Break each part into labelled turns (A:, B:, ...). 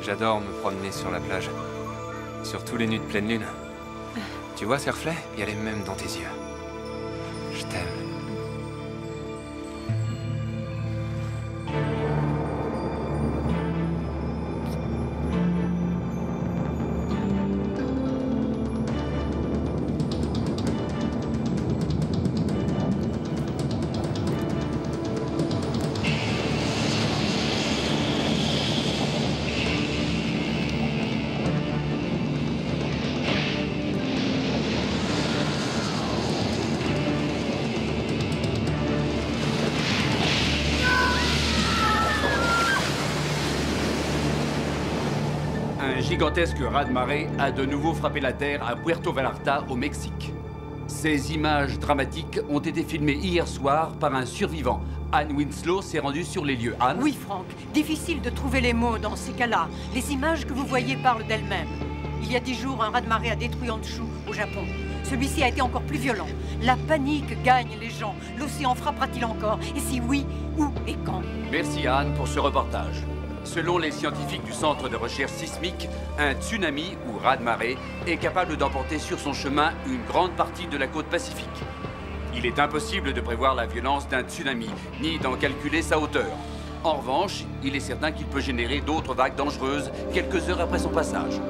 A: J'adore me promener sur la plage. Surtout les nuits de pleine lune. Tu vois ces reflets? Il y a les mêmes dans tes yeux. Je t'aime.
B: Un gigantesque raz-de-marée a de nouveau frappé la Terre à Puerto Vallarta, au Mexique. Ces images dramatiques ont été filmées hier soir par un survivant. Anne Winslow s'est rendue sur les lieux. Anne?
C: Oui, Frank. Difficile de trouver les mots dans ces cas-là. Les images que vous voyez parlent d'elles-mêmes. Il y a 10 jours, un raz-de-marée a détruit Honshu, au Japon. Celui-ci a été encore plus violent. La panique gagne les gens. L'océan frappera-t-il encore? Et si oui, où et quand?
B: Merci Anne pour ce reportage. Selon les scientifiques du Centre de recherche sismique, un tsunami ou raz-de-marée est capable d'emporter sur son chemin une grande partie de la côte pacifique. Il est impossible de prévoir la violence d'un tsunami, ni d'en calculer sa hauteur. En revanche, il est certain qu'il peut générer d'autres vagues dangereuses quelques heures après son passage.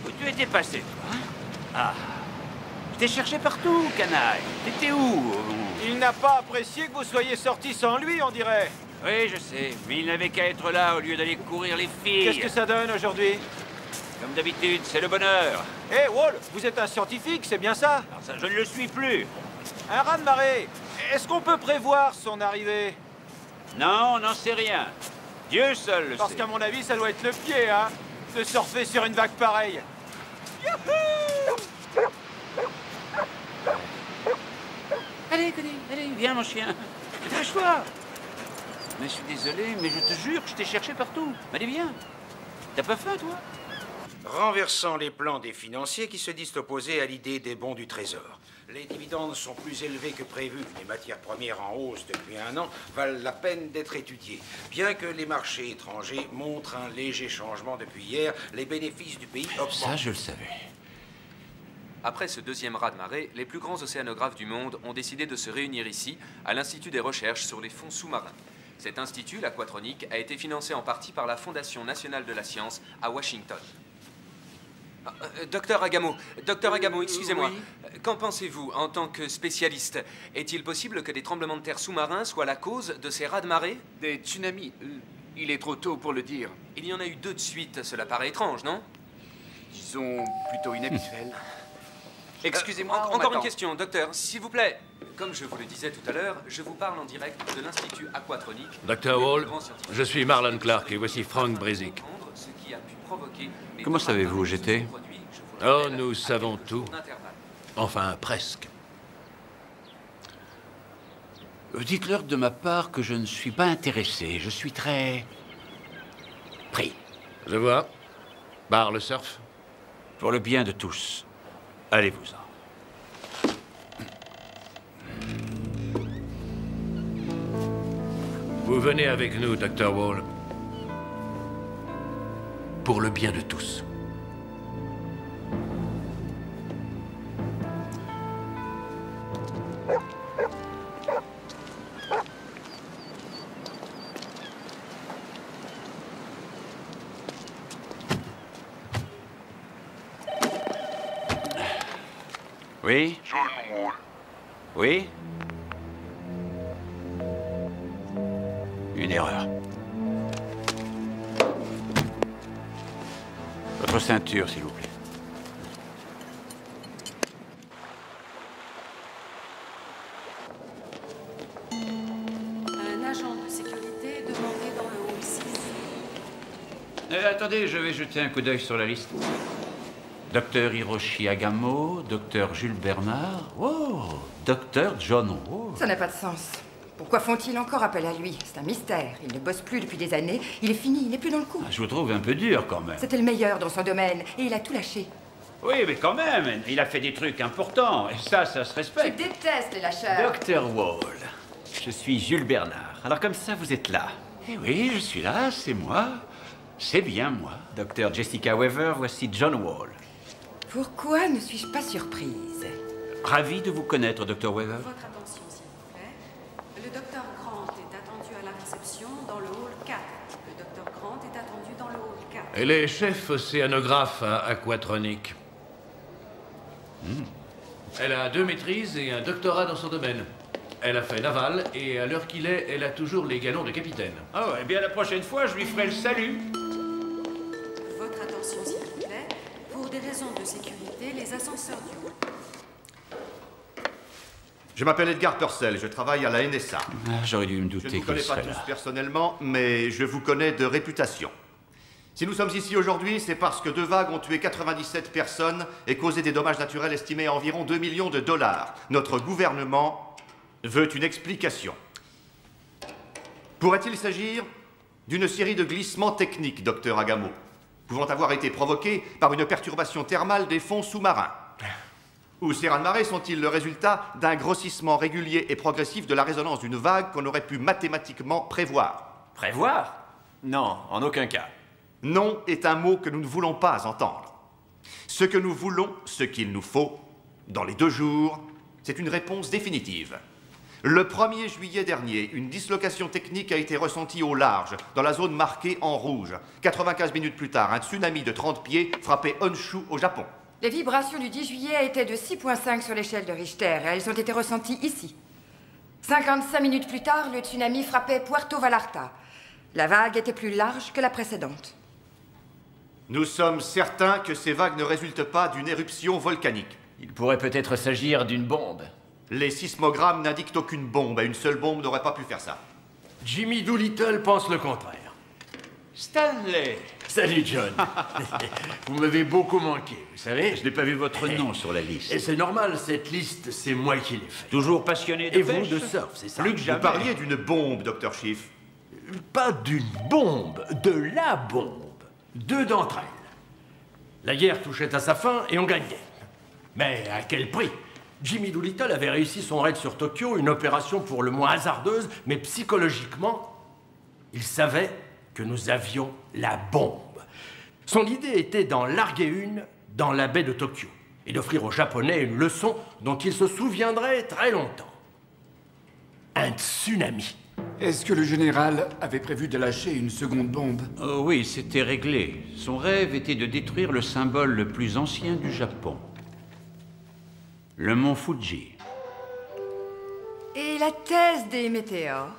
D: Où tu étais passé, toi, hein? Ah. Je t'ai cherché partout, canaille. T'étais où?
E: Il n'a pas apprécié que vous soyez sorti sans lui, on dirait.
D: Oui, je sais. Mais il n'avait qu'à être là au lieu d'aller courir les filles.
E: Qu'est-ce que ça donne aujourd'hui?
D: Comme d'habitude, c'est le bonheur.
E: Hé, Wall, vous êtes un scientifique, c'est bien ça?
D: Alors ça, je ne le suis plus.
E: Un raz-de-marée. Est-ce qu'on peut prévoir son arrivée?
D: Non, on n'en sait rien. Dieu seul le
E: Parce
D: sait.
E: qu'à mon avis, ça doit être le pied, hein, de surfer sur une vague pareille. Youhou!
D: Allez, Cody, allez, viens, mon chien. Dépêche-toi. Mais je suis désolé, mais je te jure que je t'ai cherché partout. Allez, viens. T'as pas faim, toi?
F: Renversant les plans des financiers qui se disent opposés à l'idée des bons du Trésor. Les dividendes sont plus élevés que prévu. Les matières premières en hausse depuis un an valent la peine d'être étudiées. Bien que les marchés étrangers montrent un léger changement depuis hier, les bénéfices du pays augmentent.
D: Ça, je le savais.
A: Après ce deuxième raz-de-marée, les plus grands océanographes du monde ont décidé de se réunir ici, à l'Institut des recherches sur les fonds sous-marins. Cet institut, l'Aquatronique, a été financé en partie par la Fondation nationale de la science à Washington. Docteur Agamo, excusez-moi. Qu'en pensez-vous en tant que spécialiste? Est-il possible que des tremblements de terre sous-marins soient la cause de ces raz-de-marée?
B: Des tsunamis, il est trop tôt pour le dire.
A: Il y en a eu 2 de suite, cela paraît étrange, non?
B: Disons plutôt inhabituel. Excusez-moi,
A: Encore une question, docteur, s'il vous plaît. Comme je vous le disais tout à l'heure, je vous parle en direct de l'Institut Aquatronique.
G: Dr. Hall, je suis Marlon Clark et voici Frank Brezic.
A: Ce qui a pu provoquer les
H: Comment savez-vous, j'étais?
G: Oh, nous savons tout. Enfin, presque.
B: Dites-leur de ma part que je ne suis pas intéressé. Je suis très... pris.
G: Je vois. Bar le surf.
B: Pour le bien de tous. Allez-vous-en.
G: Vous venez avec nous, Dr. Wall. Pour le bien de tous.
B: Oui?
H: John Wall.
B: Oui? Une erreur. Votre ceinture, s'il vous plaît.
C: Un agent de sécurité demandé dans le hall 6.
B: Attendez, je vais jeter un coup d'œil sur la liste. Docteur Hiroshi Agamo, docteur Jules Bernard, oh, docteur John Wall.
I: Ça n'a pas de sens. Pourquoi font-ils encore appel à lui? C'est un mystère. Il ne bosse plus depuis des années. Il est fini, il n'est plus dans le coup.
B: Je vous trouve un peu dur quand même.
I: C'était le meilleur dans son domaine et il a tout lâché.
B: Oui, mais quand même, il a fait des trucs importants et ça se
I: Je
B: respecte.
I: déteste les lâcheurs.
E: Docteur Wall, je suis Jules Bernard. Alors comme ça, vous êtes là.
B: Eh oui, je suis là, c'est moi. C'est bien moi.
E: Docteur Jessica Weaver, voici John Wall.
I: Pourquoi ne suis-je pas surprise?
B: Ravi de vous connaître, docteur Weaver.
C: Votre attention, s'il vous plaît. Le docteur Grant est attendu à la réception dans le hall 4. Le docteur Grant est attendu dans le hall 4.
G: Elle est chef océanographe à Aquatronic. Elle a 2 maîtrises et un doctorat dans son domaine. Elle a fait naval et à l'heure qu'il est, elle a toujours les galons de capitaine.
B: Oh, eh bien la prochaine fois, je lui ferai le salut.
C: Votre attention, s'il vous plaît. Pour des raisons de sécurité, les ascenseurs du hall.
J: Je m'appelle Edgar Purcell, je travaille à la NSA.
B: Ah, j'aurais dû me
J: Je ne
B: douter
J: vous
B: qu'il
J: connais pas
B: serait
J: tous
B: là.
J: personnellement, mais je vous connais de réputation. Si nous sommes ici aujourd'hui, c'est parce que 2 vagues ont tué 97 personnes et causé des dommages naturels estimés à environ 2 millions de dollars. Notre gouvernement veut une explication. Pourrait-il s'agir d'une série de glissements techniques, docteur Agamo, pouvant avoir été provoqués par une perturbation thermale des fonds sous-marins? Ou ces raz-de-marée sont-ils le résultat d'un grossissement régulier et progressif de la résonance d'une vague qu'on aurait pu mathématiquement prévoir?
E: Prévoir? Non, en aucun cas.
J: Non est un mot que nous ne voulons pas entendre. Ce que nous voulons, ce qu'il nous faut, dans les 2 jours, c'est une réponse définitive. Le 1er juillet dernier, une dislocation technique a été ressentie au large, dans la zone marquée en rouge. 95 minutes plus tard, un tsunami de 30 pieds frappait Honshu au Japon.
I: Les vibrations du 10 juillet étaient de 6,5 sur l'échelle de Richter et elles ont été ressenties ici. 55 minutes plus tard, le tsunami frappait Puerto Vallarta. La vague était plus large que la précédente.
J: Nous sommes certains que ces vagues ne résultent pas d'une éruption volcanique.
E: Il pourrait peut-être s'agir d'une bombe.
J: Les sismogrammes n'indiquent aucune bombe, et une seule bombe n'aurait pas pu faire ça.
K: Jimmy Doolittle pense le contraire.
B: Stanley.
K: Salut, John. Vous m'avez beaucoup manqué, vous savez.
B: Je n'ai pas vu votre nom sur la liste.
K: Et c'est normal, cette liste, c'est moi qui l'ai faite.
B: Toujours passionné de
K: Et
B: pêche?
K: vous, de surf, c'est ça?
B: Plus que
J: Vous
B: jamais.
J: parliez d'une bombe, Dr. Schiff.
K: Pas d'une bombe, de la bombe. 2 d'entre elles. La guerre touchait à sa fin et on gagnait. Mais à quel prix? Jimmy Doolittle avait réussi son raid sur Tokyo, une opération pour le moins hasardeuse, mais psychologiquement, il savait que nous avions la bombe. Son idée était d'en larguer une dans la baie de Tokyo et d'offrir aux Japonais une leçon dont ils se souviendraient très longtemps. Un tsunami.
L: Est-ce que le général avait prévu de lâcher une seconde bombe?
B: Oh oui, c'était réglé. Son rêve était de détruire le symbole le plus ancien du Japon. Le mont Fuji.
I: Et la thèse des météores?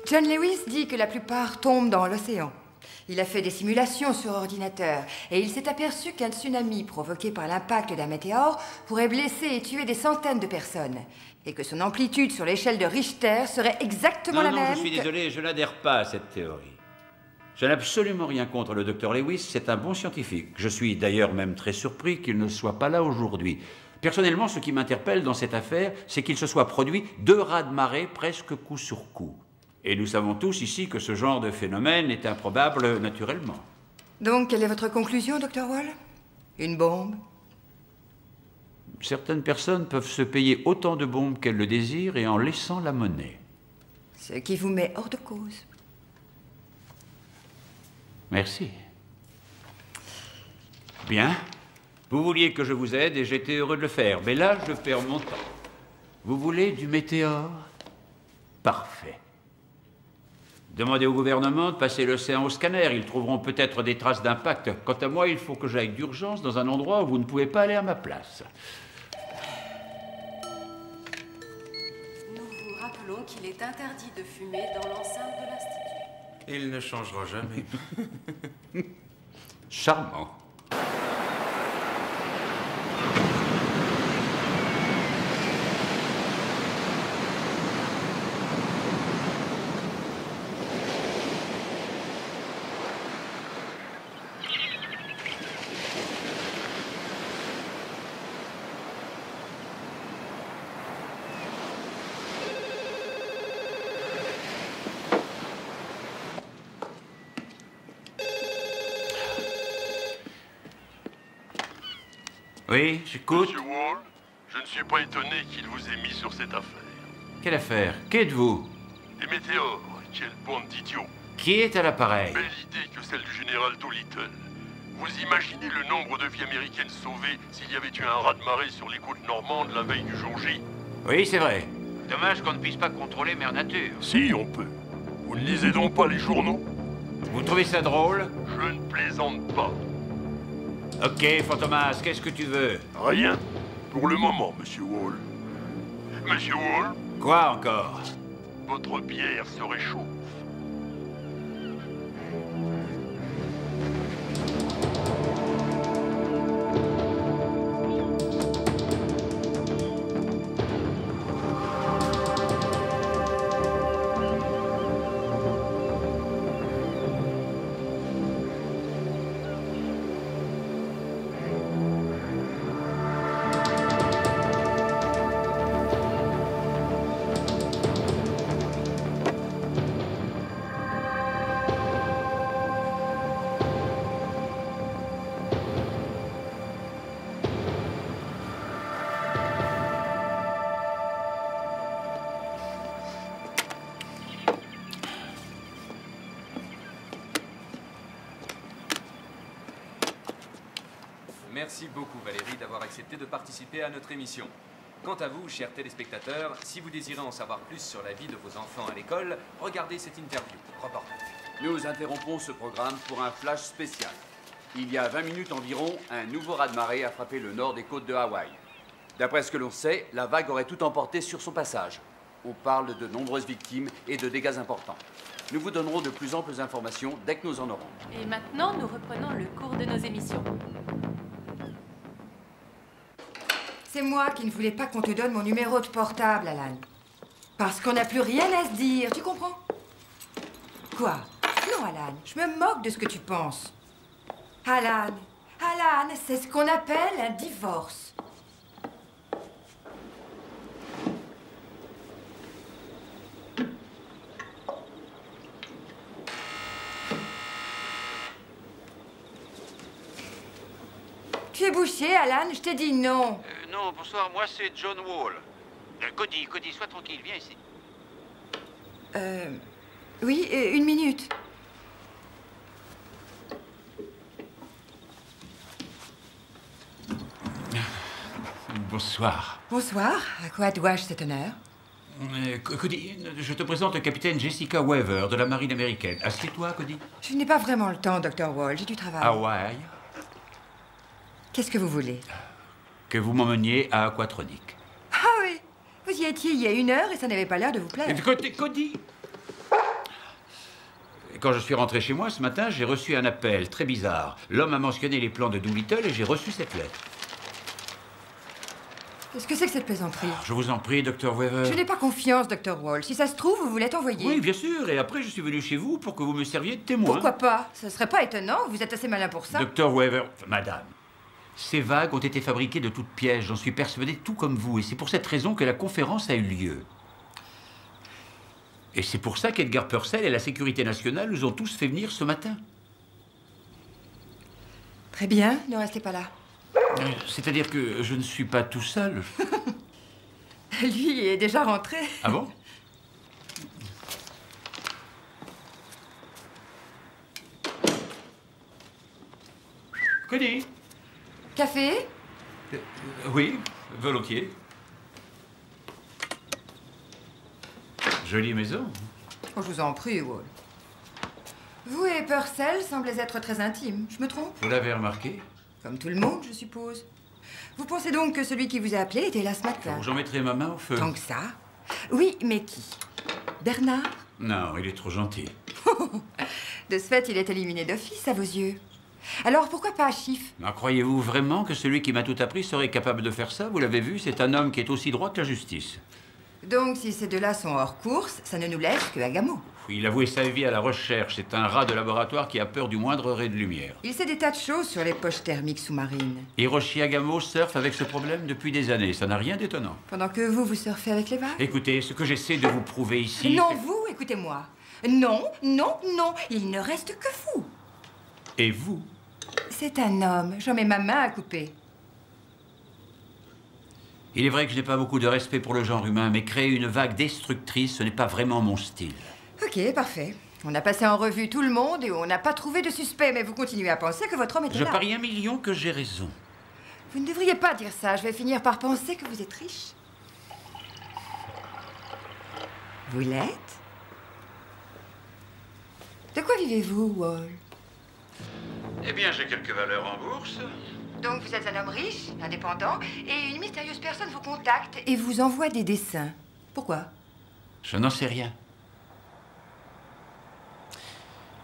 I: John Lewis dit que la plupart tombent dans l'océan. Il a fait des simulations sur ordinateur et il s'est aperçu qu'un tsunami provoqué par l'impact d'un météore pourrait blesser et tuer des centaines de personnes. Et que son amplitude sur l'échelle de Richter serait exactement la même.
B: Je suis désolé, je n'adhère pas à cette théorie. Je n'ai absolument rien contre le docteur Lewis, c'est un bon scientifique. Je suis d'ailleurs même très surpris qu'il ne soit pas là aujourd'hui.
D: Personnellement, ce qui m'interpelle dans cette affaire, c'est qu'il se soit produit 2 raz-de-marée presque coup sur coup. Et nous savons tous ici que ce genre de phénomène est improbable naturellement.
I: Donc, quelle est votre conclusion, Dr. Wall? Une bombe?
D: Certaines personnes peuvent se payer autant de bombes qu'elles le désirent et en laissant la monnaie.
I: Ce qui vous met hors de cause.
D: Merci. Bien. Vous vouliez que je vous aide et j'étais heureux de le faire. Mais là, je perds mon temps. Vous voulez du météore? Parfait. Demandez au gouvernement de passer l'océan au scanner. Ils trouveront peut-être des traces d'impact. Quant à moi, il faut que j'aille d'urgence dans un endroit où vous ne pouvez pas aller à ma place.
H: Nous vous rappelons qu'il est interdit de fumer dans l'enceinte de l'Institut.
F: Il ne changera jamais.
D: Charmant. Oui, j'écoute.
M: Monsieur Wall, je ne suis pas étonné qu'il vous ait mis sur cette affaire.
D: Quelle affaire? Qui êtes-vous?
M: Des météores, quelle bande d'idiots.
D: Qui est à l'appareil?
M: Belle idée que celle du général Doolittle. Vous imaginez le nombre de vies américaines sauvées s'il y avait eu un raz-de-marée sur les côtes normandes la veille du jour J?
D: Oui, c'est vrai.
B: Dommage qu'on ne puisse pas contrôler Mère Nature.
M: Si, on peut. Vous ne lisez donc pas les journaux?
D: Vous trouvez ça drôle?
M: Je ne plaisante pas.
D: Ok, Fantomas, qu'est-ce que tu veux?
M: Rien. Pour le moment, Monsieur Wall. Monsieur Wall?
D: Quoi encore?
M: Votre bière se réchauffe.
A: Merci beaucoup Valérie d'avoir accepté de participer à notre émission. Quant à vous, chers téléspectateurs, si vous désirez en savoir plus sur la vie de vos enfants à l'école, regardez cette interview. Reportage.
B: Nous interrompons ce programme pour un flash spécial. Il y a 20 minutes environ, un nouveau raz-de-marée a frappé le nord des côtes de Hawaï. D'après ce que l'on sait, la vague aurait tout emporté sur son passage. On parle de nombreuses victimes et de dégâts importants. Nous vous donnerons de plus amples informations dès que nous en aurons.
H: Et maintenant, nous reprenons le cours de nos émissions.
I: C'est moi qui ne voulais pas qu'on te donne mon numéro de portable, Alan. Parce qu'on n'a plus rien à se dire, tu comprends? Quoi? Non, Alan, je me moque de ce que tu penses. Alan, c'est ce qu'on appelle un divorce. Tu es bouché, Alan, je t'ai dit non.
B: Non, bonsoir, moi c'est John Wall. Cody, sois tranquille, viens ici.
I: Oui, une minute.
D: Bonsoir.
I: Bonsoir, à quoi dois-je cet honneur?
D: Cody, je te présente le capitaine Jessica Weaver de la marine américaine. Assieds-toi, Cody.
I: Je n'ai pas vraiment le temps, Dr. Wall, j'ai du travail.
D: Hawaï.
I: Qu'est-ce que vous voulez?
D: Que vous m'emmeniez à Aquatronic.
I: Ah oui, vous y étiez il y a 1 heure et ça n'avait pas l'air de vous plaire.
D: Cody. Quand je suis rentré chez moi ce matin, j'ai reçu un appel très bizarre. L'homme a mentionné les plans de Doolittle et j'ai reçu cette lettre.
I: Qu'est-ce que c'est que cette plaisanterie?
D: Je vous en prie, Dr. Weaver.
I: Je n'ai pas confiance, Dr. Wall. Si ça se trouve, vous l'êtes envoyé.
D: Oui, bien sûr. Et après, je suis venu chez vous pour que vous me serviez de témoin.
I: Pourquoi pas? Ce serait pas étonnant. Vous êtes assez malin pour ça.
D: Dr. Weaver, madame. Ces vagues ont été fabriquées de toutes pièces, j'en suis persuadé, tout comme vous. Et c'est pour cette raison que la conférence a eu lieu. Et c'est pour ça qu'Edgar Purcell et la Sécurité nationale nous ont tous fait venir ce matin.
I: Très bien, ne restez pas là.
D: C'est-à-dire que je ne suis pas tout seul.
I: Lui est déjà rentré.
D: Ah bon? Connie?
I: Café?
D: Oui, volontiers. Jolie maison.
I: Oh, je vous en prie, Wall. Vous et Purcell semblez être très intimes, je me trompe?
D: Vous l'avez remarqué?
I: Comme tout le monde, je suppose. Vous pensez donc que celui qui vous a appelé était là ce matin?
D: J'en mettrai ma main au feu.
I: Tant que ça? Oui, mais qui? Bernard?
D: Non, il est trop gentil.
I: De ce fait, il est éliminé d'office à vos yeux. Alors pourquoi pas Chief?
D: Croyez-vous vraiment que celui qui m'a tout appris serait capable de faire ça? Vous l'avez vu, c'est un homme qui est aussi droit que la justice.
I: Donc si ces deux-là sont hors course, ça ne nous laisse que Agamo.
D: Il a voué sa vie à la recherche. C'est un rat de laboratoire qui a peur du moindre ray de lumière.
I: Il sait des tas de choses sur les poches thermiques sous-marines.
D: Hiroshi Agamo surfe avec ce problème depuis des années. Ça n'a rien d'étonnant.
I: Pendant que vous surfez avec les vagues?
D: Écoutez, ce que j'essaie de vous prouver ici...
I: Non, vous, écoutez-moi. Non, non, non, il ne reste que vous.
D: Et vous?
I: C'est un homme. J'en mets ma main à couper.
D: Il est vrai que je n'ai pas beaucoup de respect pour le genre humain, mais créer une vague destructrice, ce n'est pas vraiment mon style.
I: Ok, parfait. On a passé en revue tout le monde et on n'a pas trouvé de suspect, mais vous continuez à penser que votre homme était là.
D: Je parie 1 million que j'ai raison.
I: Vous ne devriez pas dire ça. Je vais finir par penser que vous êtes riche. Vous l'êtes? De quoi vivez-vous, Wall?
D: Eh bien, j'ai quelques valeurs en bourse.
I: Donc vous êtes un homme riche, indépendant, et une mystérieuse personne vous contacte et vous envoie des dessins. Pourquoi?
D: Je n'en sais rien.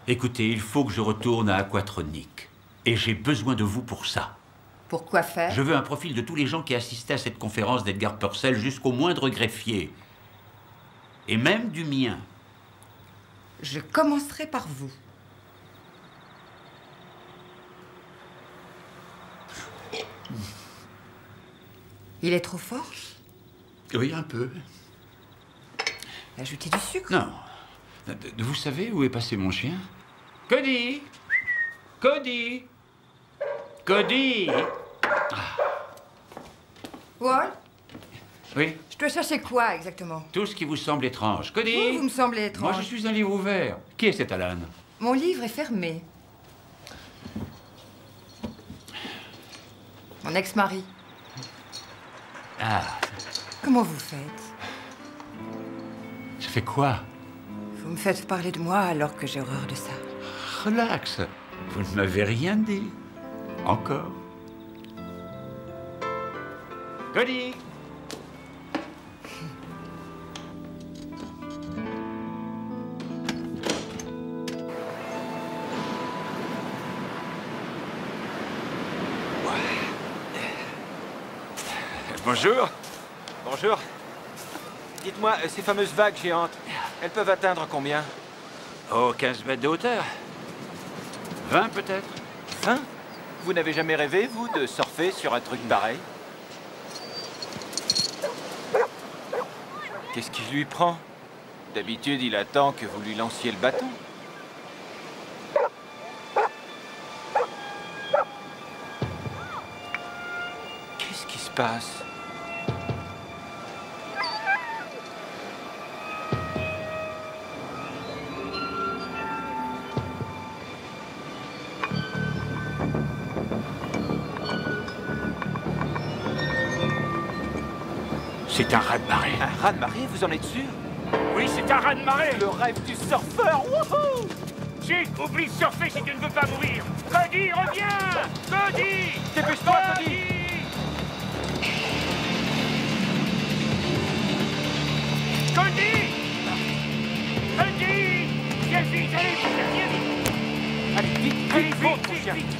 D: Écoutez, il faut que je retourne à Aquatronic. Et j'ai besoin de vous pour ça.
I: Pour quoi faire?
D: Je veux un profil de tous les gens qui assistaient à cette conférence d'Edgar Purcell jusqu'au moindre greffier. Et même du mien.
I: Je commencerai par vous. Il est trop fort?
D: Oui, un peu.
I: Ajoutez du sucre?
D: Non. Vous savez où est passé mon chien? Cody! Cody! Cody!
I: Wall?
D: Oui?
I: Je dois chercher quoi, exactement?
D: Tout ce qui vous semble étrange. Cody!
I: Vous me semblez étrange.
D: Moi, je suis un livre ouvert. Qui est cet Alan?
I: Mon livre est fermé. Mon ex-mari.
D: Ah.
I: Comment vous faites?
D: Je fais quoi?
I: Vous me faites parler de moi alors que j'ai horreur de ça.
D: Relax. Vous ne m'avez rien dit. Encore. Cody!
E: Bonjour. Bonjour. Dites-moi, ces fameuses vagues géantes, elles peuvent atteindre combien?
D: Oh, 15 mètres de hauteur. 20 peut-être.
E: 20? Vous n'avez jamais rêvé, vous, de surfer sur un truc pareil? Qu'est-ce qui lui prend? D'habitude, il attend que vous lui lanciez le bâton. Qu'est-ce qui se passe?
D: C'est un raz-de-marée.
E: Un raz-de-marée, vous en êtes sûr?
N: Oui, c'est un raz-de-marée.
E: Le rêve du surfeur, wouhou!
N: Chic, oublie de surfer si tu ne veux pas mourir. Cody, reviens! Cody!
E: Dépêche-toi, Cody!
N: Cody! Cody! Viens vite, allez, viens vite!
E: Allez, vite,
N: Allez,
E: vite,
N: vite,
E: vite,
N: vite!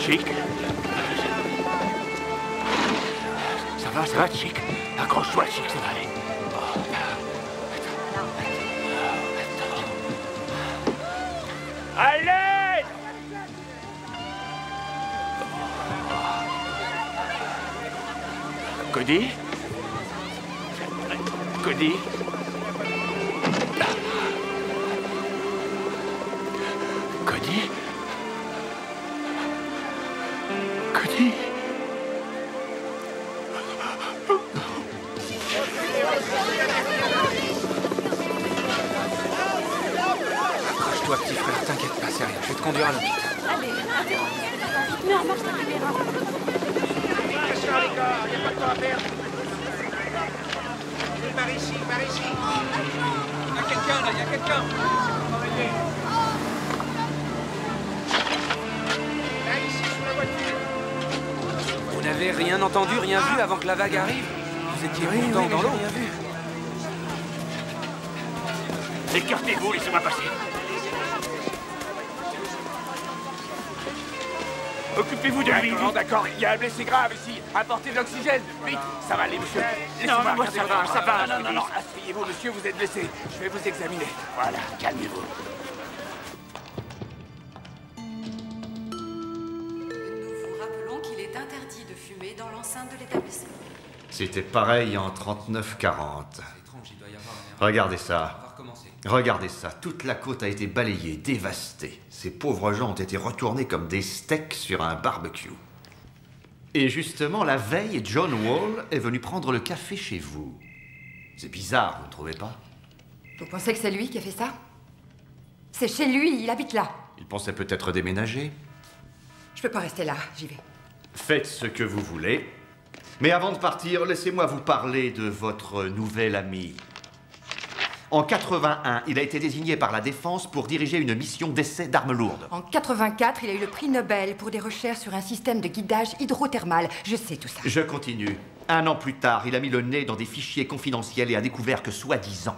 K: Chic. Ça va, Chic. Accroche-toi, Chic, ça va aller.
N: Allez!
K: Cody? Cody? Cody? Cody?
E: Accroche-toi, petit frère, t'inquiète pas, c'est rien. Je vais te conduire à l'hôpital.
C: Allez, non, marche ta caméra.
F: Attention les gars, il n'y a pas de temps à perdre. Par ici, par ici. Il y a quelqu'un là, il y a quelqu'un. Là, ici, sous la voiture.
E: Vous n'avez rien entendu, rien vu avant que la vague arrive? Vous étiez pourtant dans l'eau. Rien vu.
K: Écartez-vous, laissez-moi passer. Occupez-vous de lui.
N: D'accord, il y a un blessé grave ici. Apportez de l'oxygène. Vite, ça va aller, monsieur.
K: Non, moi ça va, ça va.
N: Non, asseyez-vous, monsieur, vous êtes blessé. Je vais vous examiner. Voilà, calmez-vous.
H: Nous vous rappelons qu'il est interdit de fumer dans l'enceinte de l'établissement.
J: C'était pareil en 39-40. Regardez ça. Regardez ça. Toute la côte a été balayée, dévastée. Ces pauvres gens ont été retournés comme des steaks sur un barbecue. Et justement, la veille, John Wall est venu prendre le café chez vous. C'est bizarre, vous ne trouvez pas?
I: Vous pensez que c'est lui qui a fait ça? C'est chez lui, il habite là.
J: Il pensait peut-être déménager.
I: Je peux pas rester là, j'y vais.
J: Faites ce que vous voulez. Mais avant de partir, laissez-moi vous parler de votre nouvel ami. En 81, il a été désigné par la Défense pour diriger une mission d'essai d'armes lourdes.
I: En 84, il a eu le prix Nobel pour des recherches sur un système de guidage hydrothermal. Je sais tout ça.
J: Je continue. 1 an plus tard, il a mis le nez dans des fichiers confidentiels et a découvert que, soi-disant,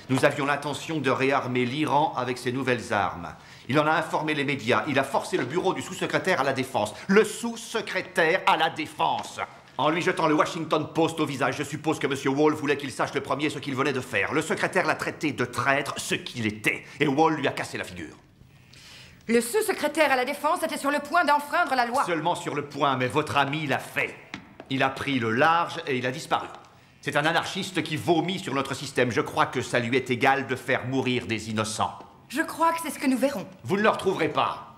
J: nous avions l'intention de réarmer l'Iran avec ces nouvelles armes. Il en a informé les médias. Il a forcé le bureau du sous-secrétaire à la Défense. Le sous-secrétaire à la Défense. En lui jetant le Washington Post au visage, je suppose que M. Wall voulait qu'il sache le premier ce qu'il venait de faire. Le secrétaire l'a traité de traître, ce qu'il était. Et Wall lui a cassé la figure.
I: Le sous-secrétaire à la Défense était sur le point d'enfreindre la loi.
J: Seulement sur le point, mais votre ami l'a fait. Il a pris le large et il a disparu. C'est un anarchiste qui vomit sur notre système. Je crois que ça lui est égal de faire mourir des innocents.
I: Je crois que c'est ce que nous verrons.
J: Vous ne le retrouverez pas.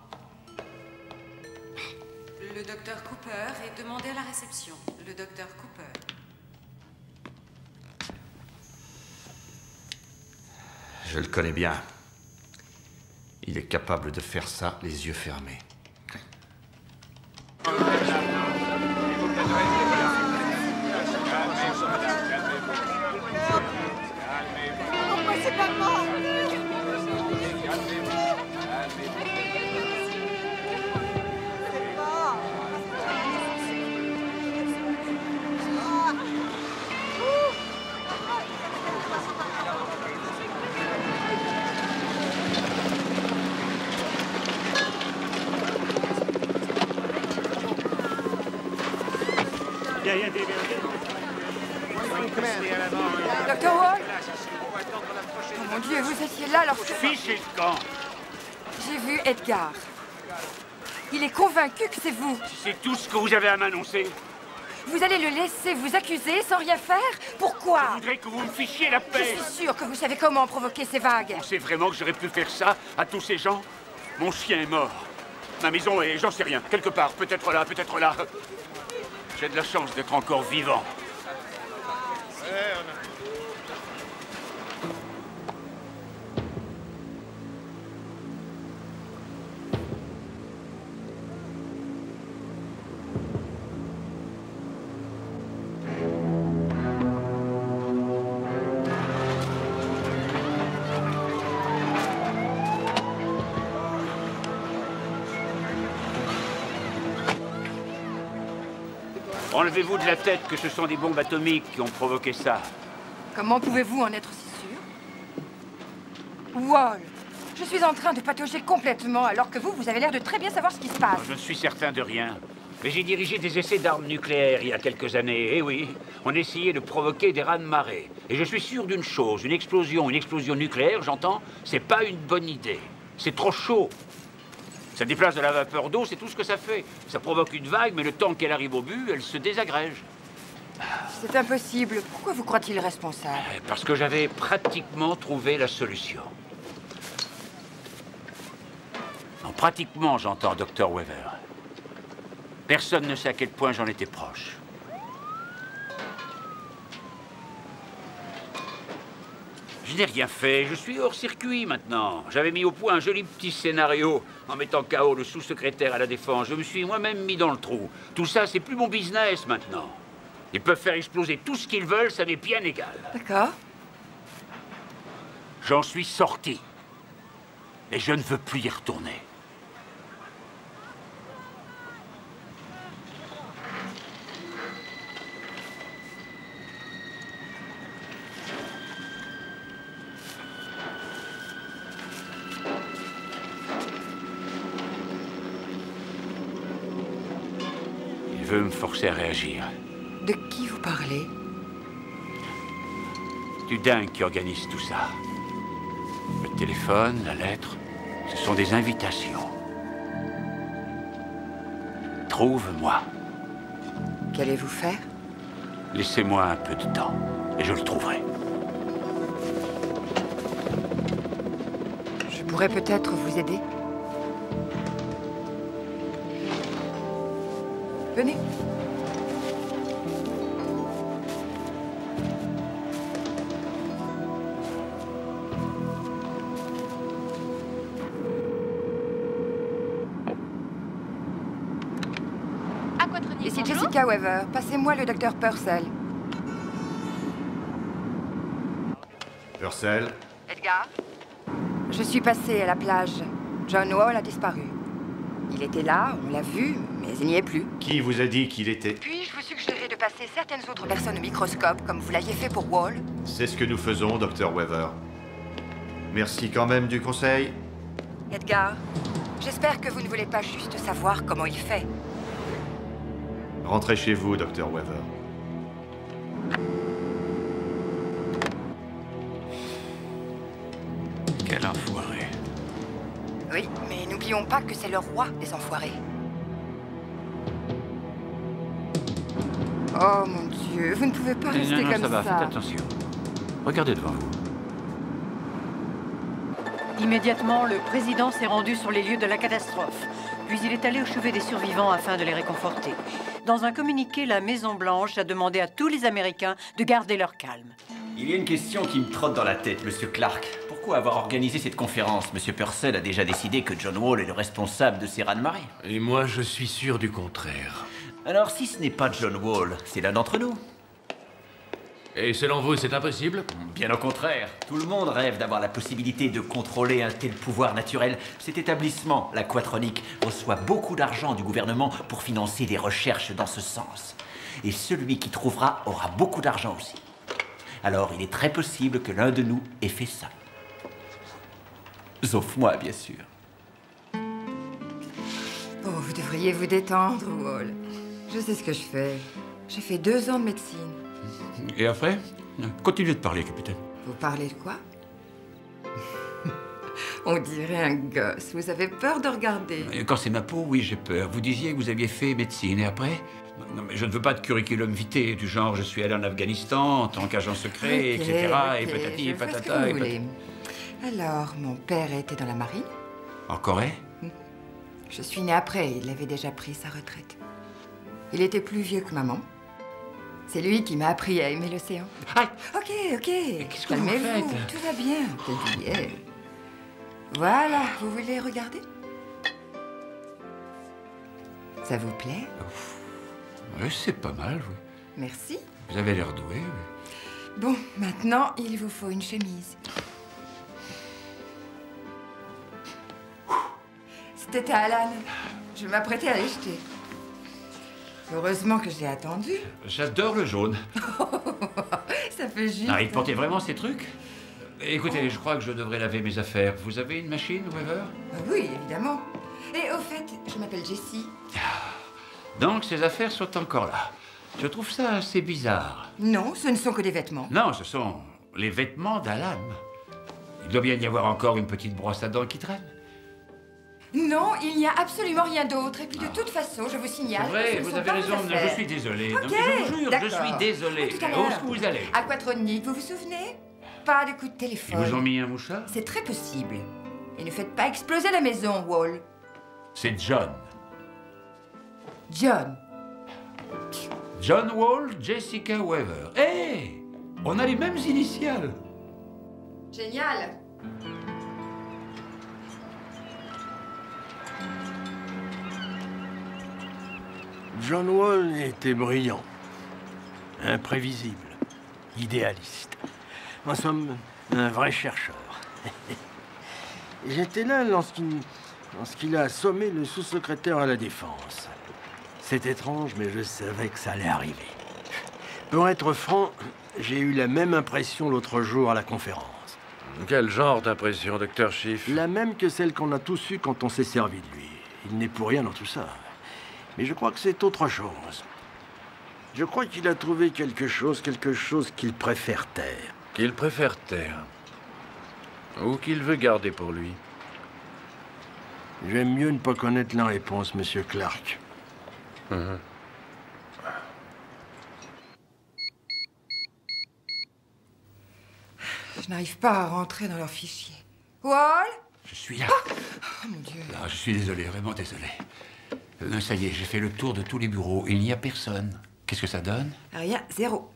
H: Le docteur Cooper est demandé à la réception. Le docteur Cooper.
J: Je le connais bien. Il est capable de faire ça les yeux fermés.
C: Pourquoi c'est pas moi?
I: Docteur Wall? Oh mon Dieu, vous étiez là lorsque...
K: Fichez le camp.
I: J'ai vu Edgar. Il est convaincu que c'est vous.
K: C'est tout ce que vous avez à m'annoncer.
I: Vous allez le laisser vous accuser sans rien faire? Pourquoi?
K: Je voudrais que vous me fichiez la paix.
I: Je suis sûre que vous savez comment provoquer ces vagues.
K: Vous pensez vraiment que j'aurais pu faire ça à tous ces gens? Mon chien est mort. Ma maison est, j'en sais rien, quelque part, peut-être là, peut-être là. J'ai de la chance d'être encore vivant. Enlevez-vous de la tête que ce sont des bombes atomiques qui ont provoqué ça.
I: Comment pouvez-vous en être si sûr? Wall, Je suis en train de patauger complètement, alors que vous avez l'air de très bien savoir ce qui se passe.
D: Je ne suis certain de rien. Mais j'ai dirigé des essais d'armes nucléaires il y a quelques années. Et oui, on essayait de provoquer des raz-de-marée. Et je suis sûr d'une chose, une explosion nucléaire, j'entends, c'est pas une bonne idée. C'est trop chaud. Ça déplace de la vapeur d'eau, c'est tout ce que ça fait. Ça provoque une vague, mais le temps qu'elle arrive au but, elle se désagrège.
I: C'est impossible. Pourquoi vous croit-il responsable?
D: Parce que j'avais pratiquement trouvé la solution. Non, pratiquement, j'entends, Dr. Weaver. Personne ne sait à quel point j'en étais proche. Je n'ai rien fait, je suis hors circuit maintenant. J'avais mis au point un joli petit scénario en mettant KO le sous-secrétaire à la Défense. Je me suis moi-même mis dans le trou. Tout ça, c'est plus mon business maintenant. Ils peuvent faire exploser tout ce qu'ils veulent, ça m'est bien égal.
I: D'accord.
D: J'en suis sorti. Et je ne veux plus y retourner. Il veut me forcer à réagir.
I: De qui vous parlez?
D: Du dingue qui organise tout ça. Le téléphone, la lettre, ce sont des invitations. Trouve-moi.
I: Qu'allez-vous faire?
D: Laissez-moi un peu de temps, et je le trouverai.
I: Je pourrais peut-être vous aider. Venez. Ici Jessica Weaver. Passez-moi le docteur Purcell.
J: Purcell?
I: Edgar? Je suis passée à la plage. John Wall a disparu. Il était là, on l'a vu, mais il n'y est plus.
J: Qui vous a dit qu'il était?
I: Puis-je vous suggérer de passer certaines autres personnes au microscope, comme vous l'aviez fait pour Wall?
J: C'est ce que nous faisons, Dr. Weaver. Merci quand même du conseil.
I: Edgar, j'espère que vous ne voulez pas juste savoir comment il fait.
J: Rentrez chez vous, Dr. Weaver.
D: Quel enfoiré.
I: Oui, mais n'oublions pas que c'est le roi des enfoirés. Oh mon Dieu, vous ne pouvez pas rester
D: non,
I: comme
D: ça va,
I: ça.
D: faites attention. Regardez devant vous.
C: Immédiatement, le président s'est rendu sur les lieux de la catastrophe. Puis il est allé au chevet des survivants afin de les réconforter. Dans un communiqué, la Maison-Blanche a demandé à tous les Américains de garder leur calme.
O: Il y a une question qui me trotte dans la tête, Monsieur Clark. Pourquoi avoir organisé cette conférence? Monsieur Purcell a déjà décidé que John Wall est le responsable de ces raz-de-marée.
G: Et moi, je suis sûr du contraire.
O: Alors, si ce n'est pas John Wall, c'est l'un d'entre nous.
G: Et selon vous, c'est impossible?
O: Bien au contraire. Tout le monde rêve d'avoir la possibilité de contrôler un tel pouvoir naturel. Cet établissement, la Quatronique, reçoit beaucoup d'argent du gouvernement pour financer des recherches dans ce sens. Et celui qui trouvera aura beaucoup d'argent aussi. Alors, il est très possible que l'un de nous ait fait ça. Sauf moi, bien sûr.
I: Oh, vous devriez vous détendre, Wall. Je sais ce que je fais. J'ai fait 2 ans de médecine.
D: Et après? Continuez de parler, capitaine.
I: Vous parlez de quoi? On dirait un gosse. Vous avez peur de regarder.
D: Et quand c'est ma peau, oui, j'ai peur. Vous disiez que vous aviez fait médecine, et après? Non, mais je ne veux pas de curriculum vitae, du genre je suis allé en Afghanistan en tant qu'agent secret, etc. Et patati, et patata, et patata.
I: Alors, mon père était dans la marine.
D: En Corée?
I: Je suis née après, il avait déjà pris sa retraite. Il était plus vieux que maman. C'est lui qui m'a appris à aimer l'océan. Ok, calmez-vous, tout va bien. Quel billet. Voilà, vous voulez regarder? Ça vous plaît?
D: Oui, c'est pas mal, oui.
I: Merci.
D: Vous avez l'air doué, oui.
I: Bon, maintenant, il vous faut une chemise. C'était à Alan. Je m'apprêtais à les jeter. Heureusement que j'ai attendu.
D: J'adore le jaune.
I: Ça fait juste...
D: Ah, il portait vraiment ces trucs? Écoutez, je crois que je devrais laver mes affaires. Vous avez une machine, Weaver?
I: Oui, évidemment. Et au fait, je m'appelle Jessie.
D: Donc, ces affaires sont encore là. Je trouve ça assez bizarre.
I: Non, ce ne sont que des vêtements.
D: Non, ce sont les vêtements d'Alan. Il doit bien y avoir encore une petite brosse à dents qui traîne.
I: Non, il n'y a absolument rien d'autre. Et puis de toute façon, je vous signale.
D: C'est vrai,
I: que ce
D: vous
I: sont
D: avez
I: pas
D: raison.
I: vos affaires.
D: Je suis désolé.
I: Ok,
D: Non, mais je vous jure, je
I: d'accord.
D: suis désolé.
I: À tout à
D: Où est-ce
I: l'heure.
D: que vous allez?
I: Aquatronique, vous vous souvenez? Pas de coup de
D: Ils
I: téléphone.
D: vous ont mis un mouchard?
I: C'est très possible. Et ne faites pas exploser la maison, Wall.
D: C'est John.
I: John.
D: John Wall, Jessica Weaver. Hé! On a les mêmes initiales.
I: Génial.
K: John Wall était brillant, imprévisible, idéaliste. En somme, un vrai chercheur. J'étais là lorsqu'il a assommé le sous-secrétaire à la Défense. C'est étrange, mais je savais que ça allait arriver. Pour être franc, j'ai eu la même impression l'autre jour à la conférence.
P: Quel genre d'impression, docteur Schiff?
K: La même que celle qu'on a tous eue quand on s'est servi de lui. Il n'est pour rien dans tout ça. Mais je crois que c'est autre chose. Je crois qu'il a trouvé quelque chose qu'il préfère taire.
P: Qu'il préfère taire. Ou qu'il veut garder pour lui.
K: J'aime mieux ne pas connaître la réponse, monsieur Clark.
I: Je n'arrive pas à rentrer dans leur fichier. Wall?
D: Je suis là.
I: Oh mon Dieu.
D: Ah, je suis désolé, vraiment désolé. Ça y est, j'ai fait le tour de tous les bureaux. Il n'y a personne. Qu'est-ce que ça donne?
I: Rien, zéro.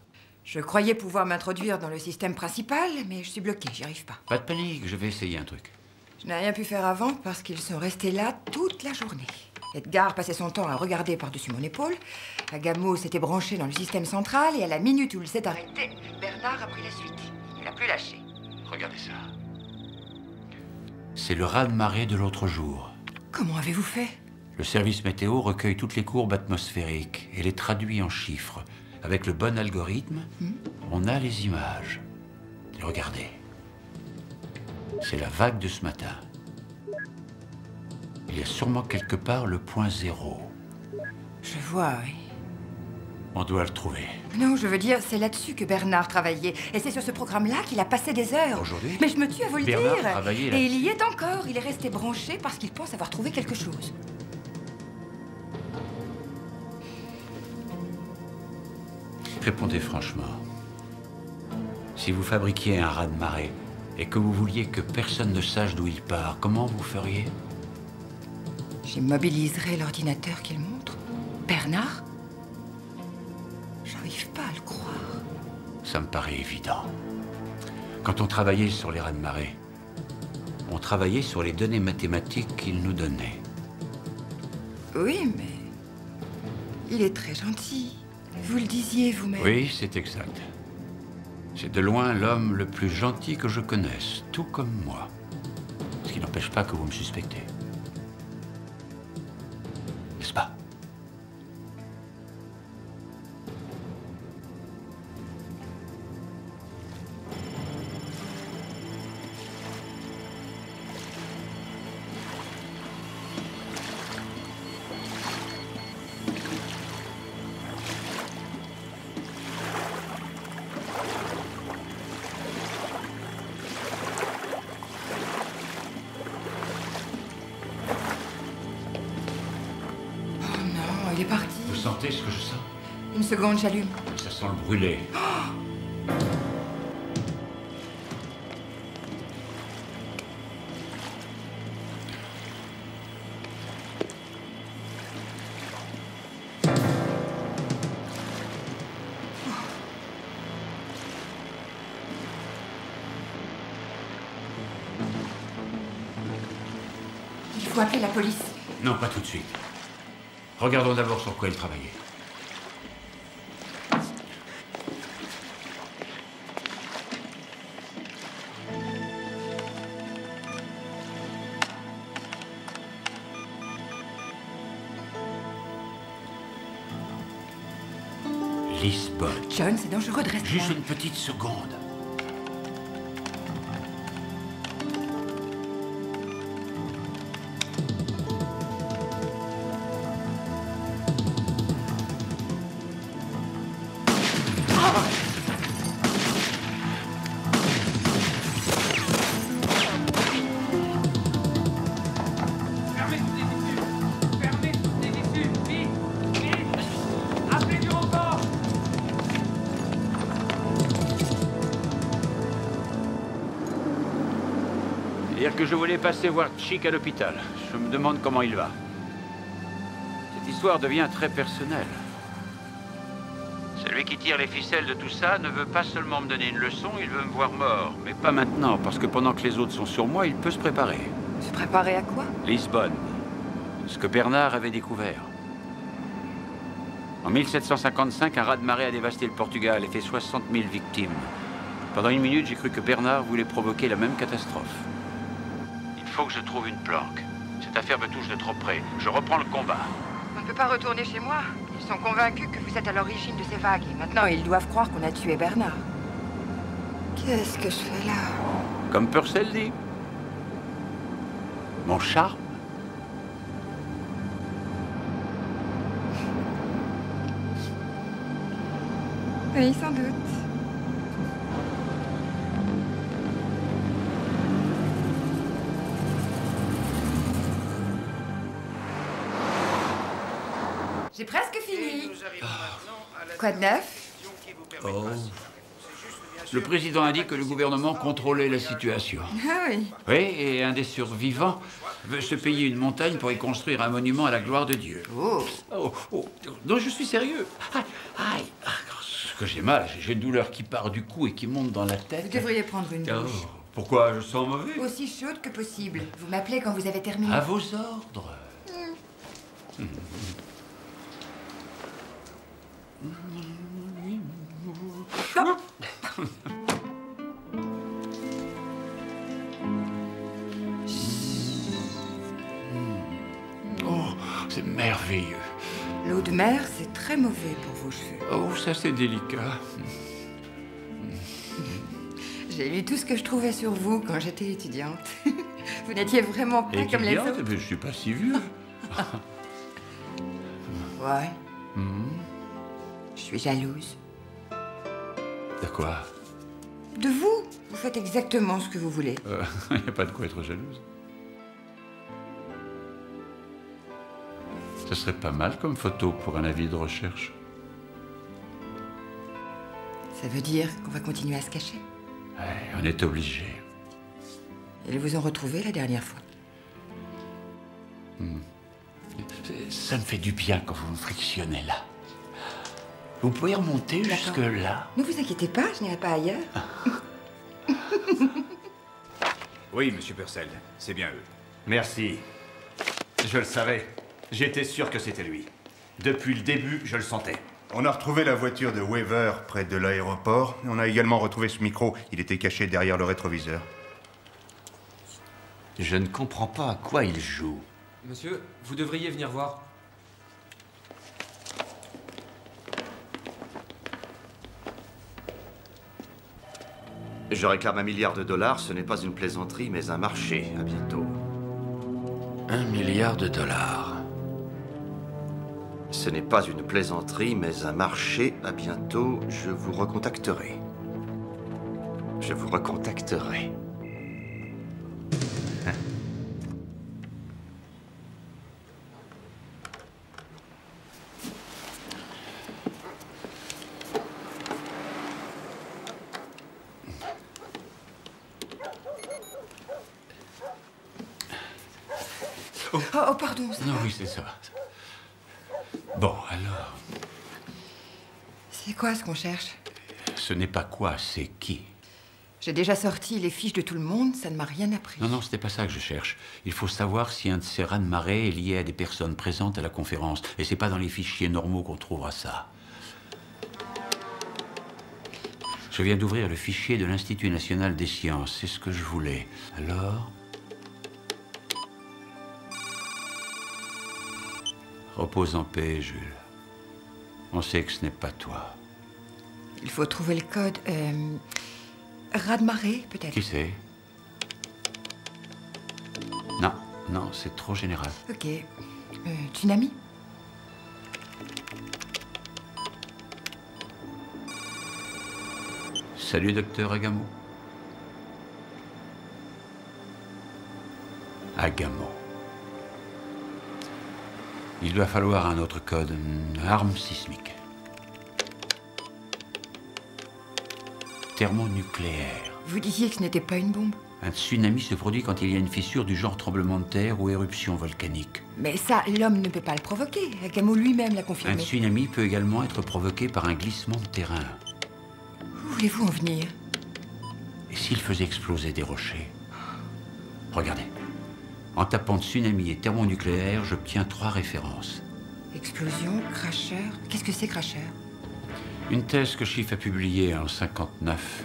I: Je croyais pouvoir m'introduire dans le système principal, mais je suis bloquée, j'y arrive pas.
D: Pas de panique, je vais essayer un truc.
I: Je n'ai rien pu faire avant parce qu'ils sont restés là toute la journée. Edgar passait son temps à regarder par-dessus mon épaule. Agamo s'était branché dans le système central et à la minute où il s'est arrêté, Bernard a pris la suite. Il n'a plus lâché.
D: Regardez ça. C'est le raz-de-marée de l'autre jour.
I: Comment avez-vous fait?
D: Le service météo recueille toutes les courbes atmosphériques et les traduit en chiffres. Avec le bon algorithme, on a les images. Et regardez. C'est la vague de ce matin. Il y a sûrement quelque part le point zéro.
I: Je vois, oui.
D: On doit le trouver.
I: Non, je veux dire, c'est là-dessus que Bernard travaillait. Et c'est sur ce programme-là qu'il a passé des heures.
D: Aujourd'hui?
I: Mais je me tue à vous le
D: Bernard
I: dire.
D: travaillait là.
I: Et il y est encore. Il est resté branché parce qu'il pense avoir trouvé quelque chose.
D: Répondez franchement. Si vous fabriquiez un raz-de-marée et que vous vouliez que personne ne sache d'où il part, comment vous feriez?
I: J'immobiliserai l'ordinateur qu'il montre. Bernard? J'arrive pas à le croire.
D: Ça me paraît évident. Quand on travaillait sur les raz-de-marée, on travaillait sur les données mathématiques qu'il nous donnait.
I: Oui, mais... il est très gentil. Vous le disiez vous-même.
D: Oui, c'est exact. C'est de loin l'homme le plus gentil que je connaisse, tout comme moi. Ce qui n'empêche pas que vous me suspectez. N'est-ce pas?
I: Il est parti.
D: Vous sentez ce que je sens?
I: Une seconde, j'allume.
D: Ça sent le brûlé.
I: Il faut appeler la police.
D: Non, pas tout de suite. Regardons d'abord sur quoi il travaillait. Lisbonne.
I: John, c'est dangereux de rester
D: Juste
I: là.
D: une petite seconde. que je voulais passer voir Chick à l'hôpital. Je me demande comment il va. Cette histoire devient très personnelle. Celui qui tire les ficelles de tout ça ne veut pas seulement me donner une leçon, il veut me voir mort. Mais pas maintenant, parce que pendant que les autres sont sur moi, il peut se préparer.
I: Se préparer à quoi?
D: Lisbonne. Ce que Bernard avait découvert. En 1755, un raz-de-marée a dévasté le Portugal et fait 60 000 victimes. Pendant une minute, j'ai cru que Bernard voulait provoquer la même catastrophe. Il faut que je trouve une planque. Cette affaire me touche de trop près. Je reprends le combat.
I: On ne peut pas retourner chez moi. Ils sont convaincus que vous êtes à l'origine de ces vagues. Et maintenant, ils doivent croire qu'on a tué Bernard. Qu'est-ce que je fais là?
D: Comme Purcell dit. Mon charme.
I: Oui, sans doute. J'ai presque fini. Quoi de neuf?
D: Oh. Le président a dit que le gouvernement contrôlait la situation.
I: Ah oui.
D: Oui, et un des survivants veut se payer une montagne pour y construire un monument à la gloire de Dieu.
I: Oh.
D: Non, je suis sérieux. Aïe. Ce que j'ai mal, j'ai une douleur qui part du cou et qui monte dans la tête.
I: Vous devriez prendre une douche.
D: Pourquoi? Je sens mauvais.
I: Aussi chaude que possible. Vous m'appelez quand vous avez terminé.
D: À vos ordres. Oh, c'est merveilleux.
I: L'eau de mer, c'est très mauvais pour vos cheveux.
D: Oh, ça c'est délicat.
I: J'ai lu tout ce que je trouvais sur vous quand j'étais étudiante. Vous n'étiez vraiment pas comme les autres.
D: Mais je suis pas si vieux.
I: Ouais. Je suis jalouse.
D: De quoi?
I: De vous. Vous faites exactement ce que vous voulez.
D: Il n'y a pas de quoi être jalouse. Ce serait pas mal comme photo pour un avis de recherche.
I: Ça veut dire qu'on va continuer à se cacher?
D: Ouais, on est obligé.
I: Ils vous ont retrouvé la dernière fois.
D: Ça me fait du bien quand vous me frictionnez là. Vous pouvez remonter jusque là?
I: Ne vous inquiétez pas, je n'irai pas ailleurs.
J: Oui, monsieur Purcell, c'est bien eux. Merci. Je le savais. J'étais sûr que c'était lui. Depuis le début, je le sentais.
Q: On a retrouvé la voiture de Weaver près de l'aéroport. On a également retrouvé ce micro. Il était caché derrière le rétroviseur.
O: Je ne comprends pas à quoi il joue.
R: Monsieur, vous devriez venir voir.
J: Je réclame $1 milliard. Ce n'est pas une plaisanterie, mais un marché. À bientôt.
P: $1 milliard.
J: Ce n'est pas une plaisanterie, mais un marché. À bientôt. Je vous recontacterai. Je vous recontacterai.
I: Oh, pardon.
D: Non, oui, c'est ça. Bon, alors...
I: C'est quoi ce qu'on cherche?
D: Ce n'est pas quoi, c'est qui.
I: J'ai déjà sorti les fiches de tout le monde, ça ne m'a rien appris.
D: Non, c'était pas ça que je cherche. Il faut savoir si un de ces raz-de-marée est lié à des personnes présentes à la conférence. Et c'est pas dans les fichiers normaux qu'on trouvera ça. Je viens d'ouvrir le fichier de l'Institut national des sciences. C'est ce que je voulais. Alors... Repose en paix, Jules. On sait que ce n'est pas toi.
I: Il faut trouver le code. Raz-de-marée, peut-être.
D: Qui c'est? Non, c'est trop général.
I: Ok. Tsunami?
D: Salut, docteur Agamo. Agamo. Il doit falloir un autre code. Arme sismique. Thermonucléaire.
I: Vous disiez que ce n'était pas une bombe?
D: Un tsunami se produit quand il y a une fissure du genre tremblement de terre ou éruption volcanique.
I: Mais ça, l'homme ne peut pas le provoquer. Akamo lui-même l'a confirmé.
D: Un tsunami peut également être provoqué par un glissement de terrain.
I: Où voulez-vous en venir?
D: Et s'il faisait exploser des rochers? Regardez. En tapant tsunami et thermonucléaire, j'obtiens 3 références.
I: Explosion, cracheur. Qu'est-ce que c'est, cracheur?
D: Une thèse que Schiff a publiée en 1959.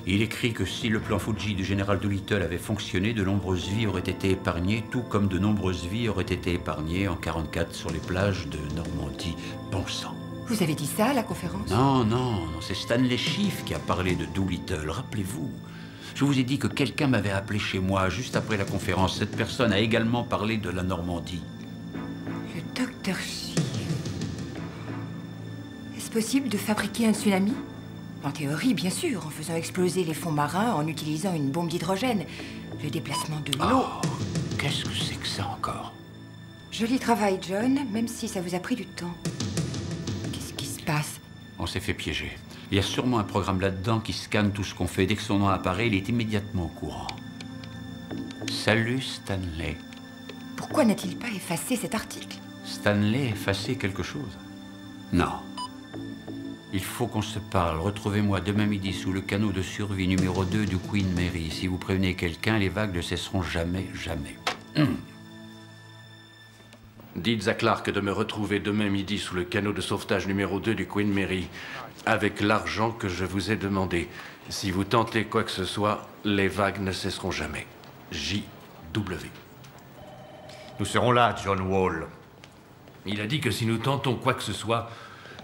D: Il écrit que si le plan Fuji du général Doolittle avait fonctionné, de nombreuses vies auraient été épargnées, tout comme de nombreuses vies auraient été épargnées en 1944 sur les plages de Normandie. Bon sang.
I: Vous avez dit ça à la conférence?
D: Non, c'est Stanley Schiff qui a parlé de Doolittle, rappelez-vous. Je vous ai dit que quelqu'un m'avait appelé chez moi juste après la conférence. Cette personne a également parlé de la Normandie.
I: Le docteur Schiff. Est-ce possible de fabriquer un tsunami? En théorie, bien sûr, en faisant exploser les fonds marins, en utilisant une bombe d'hydrogène. Le déplacement de l'eau.
D: Oh, qu'est-ce que c'est que ça encore?
I: Joli travail, John, même si ça vous a pris du temps. Qu'est-ce qui se passe?
D: On s'est fait piéger. Il y a sûrement un programme là-dedans qui scanne tout ce qu'on fait. Dès que son nom apparaît, il est immédiatement au courant. Salut, Stanley.
I: Pourquoi n'a-t-il pas effacé cet article?
D: Stanley a effacé quelque chose? Non. Il faut qu'on se parle. Retrouvez-moi demain midi sous le canot de survie numéro 2 du Queen Mary. Si vous prévenez quelqu'un, les vagues ne cesseront jamais, jamais.
G: Dites à Clark de me retrouver demain midi sous le canot de sauvetage numéro 2 du Queen Mary, avec l'argent que je vous ai demandé. Si vous tentez quoi que ce soit, les vagues ne cesseront jamais. J.W.
J: Nous serons là, John Wall.
G: Il a dit que si nous tentons quoi que ce soit,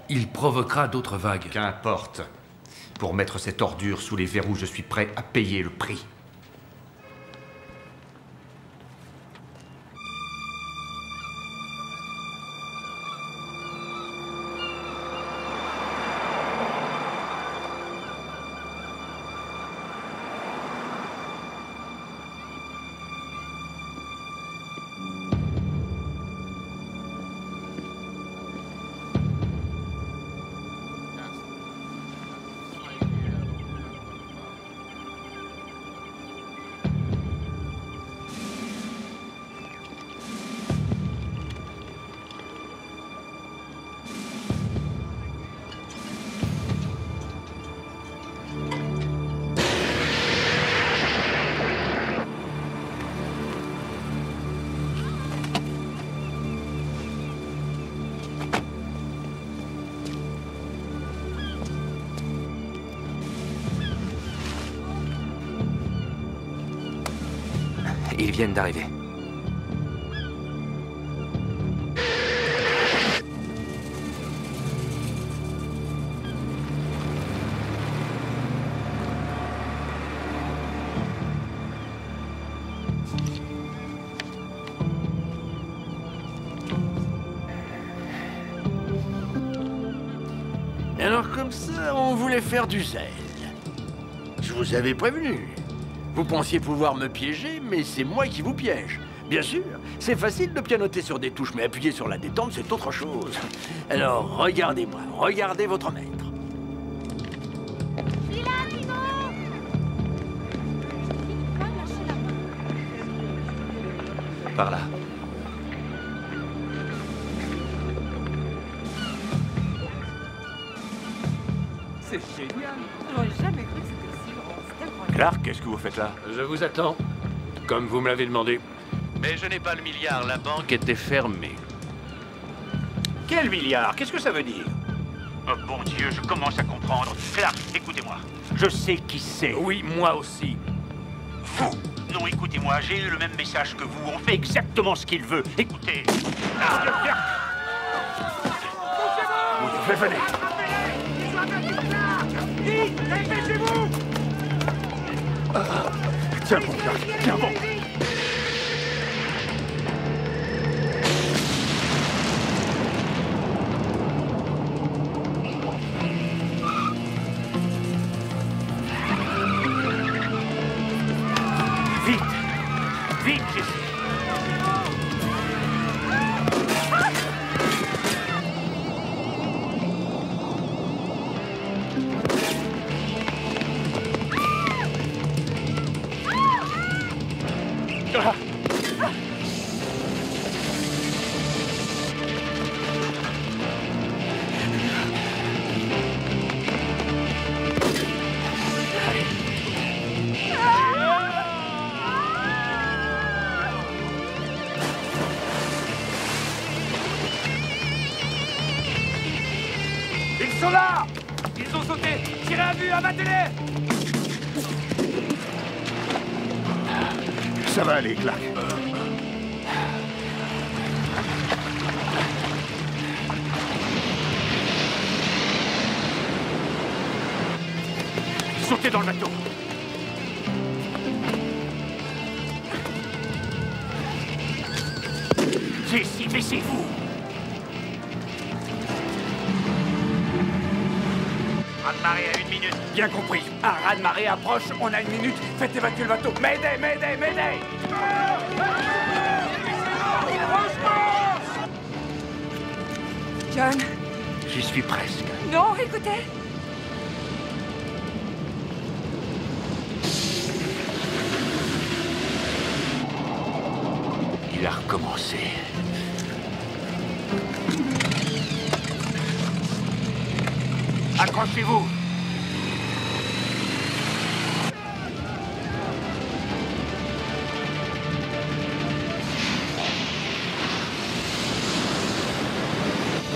G: il provoquera d'autres vagues.
J: Qu'importe. Pour mettre cette ordure sous les verrous, je suis prêt à payer le prix.
A: Ils viennent d'arriver.
K: Alors comme ça, on voulait faire du zèle. Je vous avais prévenu. Vous pensiez pouvoir me piéger, mais c'est moi qui vous piège. Bien sûr, c'est facile de pianoter sur des touches, mais appuyer sur la détente, c'est autre chose. Alors, regardez-moi, regardez votre maître.
A: Par là.
C: C'est génial. J'aurais jamais cru que c'était si grand. C'est incroyable.
K: Clark, qu'est-ce que vous faites là?
G: Je vous attends, comme vous me l'avez demandé. Mais je n'ai pas le milliard, la banque était fermée.
K: Quel milliard? Qu'est-ce que ça veut dire?
S: Oh bon Dieu, je commence à comprendre. Clark, écoutez-moi. Je sais qui c'est.
K: Oui, moi aussi.
S: Vous? Non, écoutez-moi, j'ai eu le même message que vous. On fait exactement ce qu'il veut. Écoutez.
K: Oui, venez.
N: Vite, dépêchez-vous!
K: Tiens bon, Clark, tiens bon.
S: Vite! Vite, Jesse!
N: Ils sont là! Ils ont sauté! Tirez à vue, abattez-les!
Q: Ça va aller, Clark.
N: Sautez dans le bateau! Jesse, baissez-vous! Raz-de-marée à 1 minute. Bien compris. Un raz-de-marée approche, on a 1 minute. Faites évacuer le bateau. M'aidez, m'aidez, m'aidez!
I: John.
N: J'y suis presque.
I: Non, écoutez.
N: Il a recommencé. Accrochez-vous!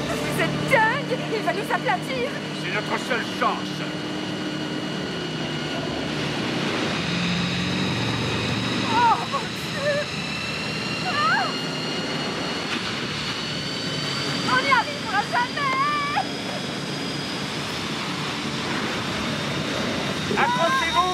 I: Vous êtes dingue! Il va nous aplatir!
N: C'est notre seule chance!
I: Oh, mon Dieu! Ah! On n'y arrivera jamais!
N: Accrochez-vous!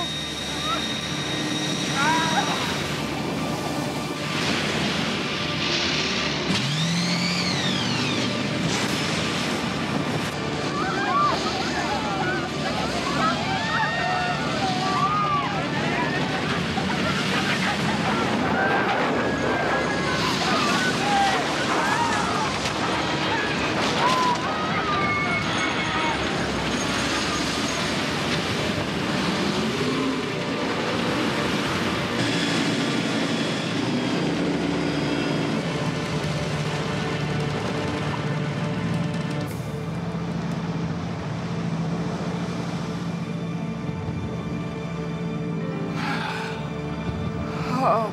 I: Oh,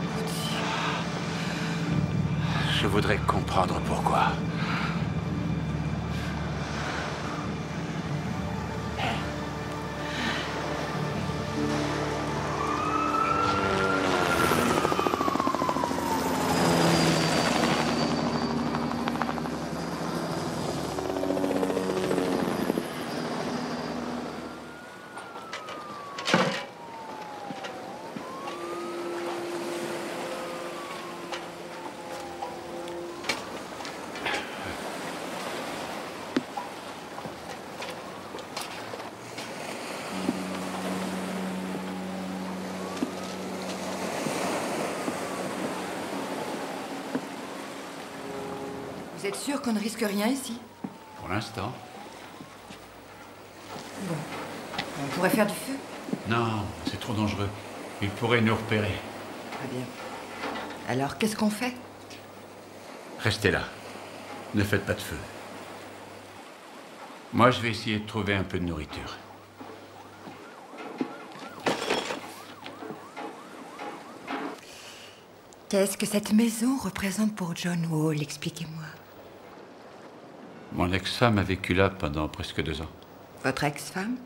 N: Je voudrais comprendre pourquoi.
I: Vous êtes sûr qu'on ne risque rien ici?
D: Pour l'instant.
I: Bon. On pourrait faire du feu?
D: Non, c'est trop dangereux. Ils pourraient nous repérer.
I: Très bien. Alors, qu'est-ce qu'on fait?
D: Restez là. Ne faites pas de feu. Moi, je vais essayer de trouver un peu de nourriture.
I: Qu'est-ce que cette maison représente pour John Wall? Expliquez-moi.
D: Mon ex-femme a vécu là pendant presque 2 ans.
I: Votre ex-femme?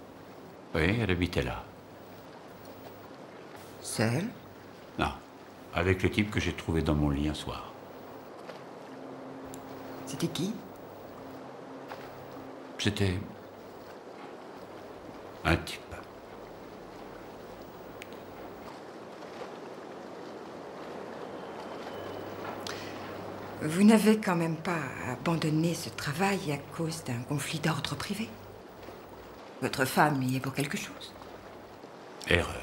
D: Oui, elle habitait là.
I: Seule?
D: Non, avec le type que j'ai trouvé dans mon lit un soir.
I: C'était qui?
D: C'était un type.
I: Vous n'avez quand même pas abandonné ce travail à cause d'un conflit d'ordre privé? Votre femme y est pour quelque chose?
D: Erreur.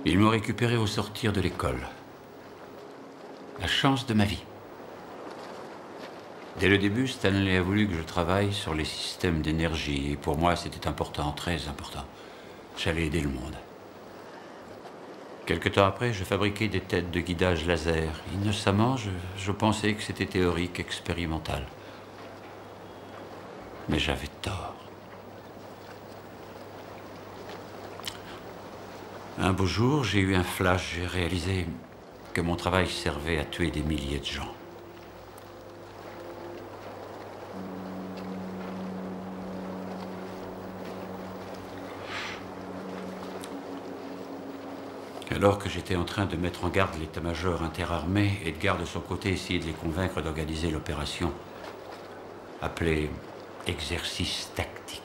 D: Ils m'ont récupéré au sortir de l'école. La chance de ma vie. Dès le début, Stanley a voulu que je travaille sur les systèmes d'énergie. Et pour moi, c'était important, très important. J'allais aider le monde. Quelque temps après, je fabriquais des têtes de guidage laser. Innocemment, je pensais que c'était théorique, expérimental. Mais j'avais tort. Un beau jour, j'ai eu un flash. J'ai réalisé que mon travail servait à tuer des milliers de gens. Alors que j'étais en train de mettre en garde l'état-major interarmé, Edgar, de son côté, essayait de les convaincre d'organiser l'opération appelée exercice tactique.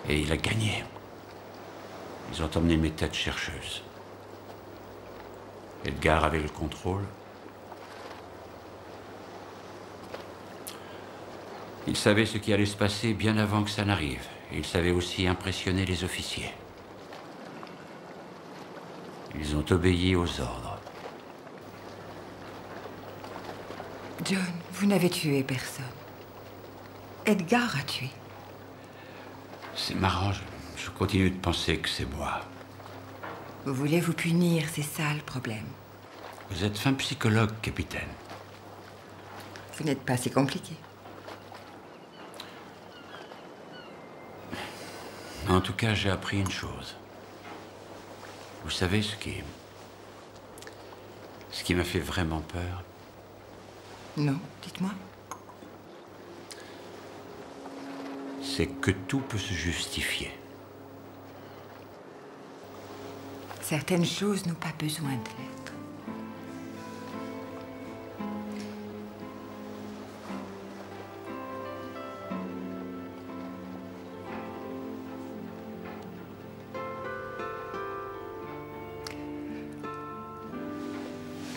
D: Et il a gagné. Ils ont emmené mes têtes chercheuses. Edgar avait le contrôle. Il savait ce qui allait se passer bien avant que ça n'arrive. Et il savait aussi impressionner les officiers. Ils ont obéi aux ordres.
I: John, vous n'avez tué personne. Edgar a tué.
D: C'est marrant, je continue de penser que c'est moi.
I: Vous voulez vous punir, c'est ça le problème.
D: Vous êtes fin psychologue, capitaine.
I: Vous n'êtes pas si compliqué.
D: En tout cas, j'ai appris une chose. Vous savez ce qui m'a fait vraiment peur?
I: Non, dites-moi.
D: C'est que tout peut se justifier.
I: Certaines choses n'ont pas besoin de l'être.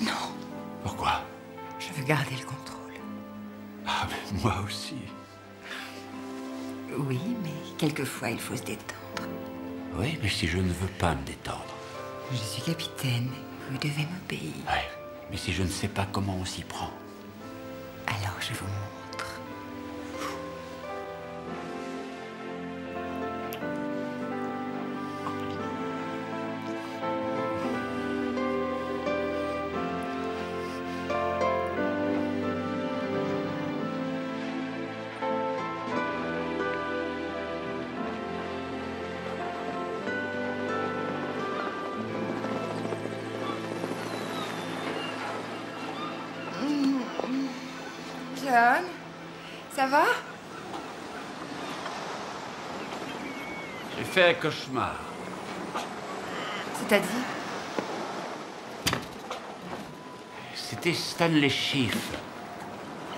I: Non.
D: Pourquoi?
I: Je veux garder le contrôle.
D: Ah, mais moi aussi.
I: Oui, mais quelquefois, il faut se détendre.
D: Oui, mais si je ne veux pas me détendre.
I: Je suis capitaine. Vous devez m'obéir.
D: Ouais, mais si je ne sais pas comment on s'y prend.
I: Alors, je vous montre. John, ça va?
D: J'ai fait un cauchemar.
I: C'est-à-dire?
D: C'était Stanley Schiff.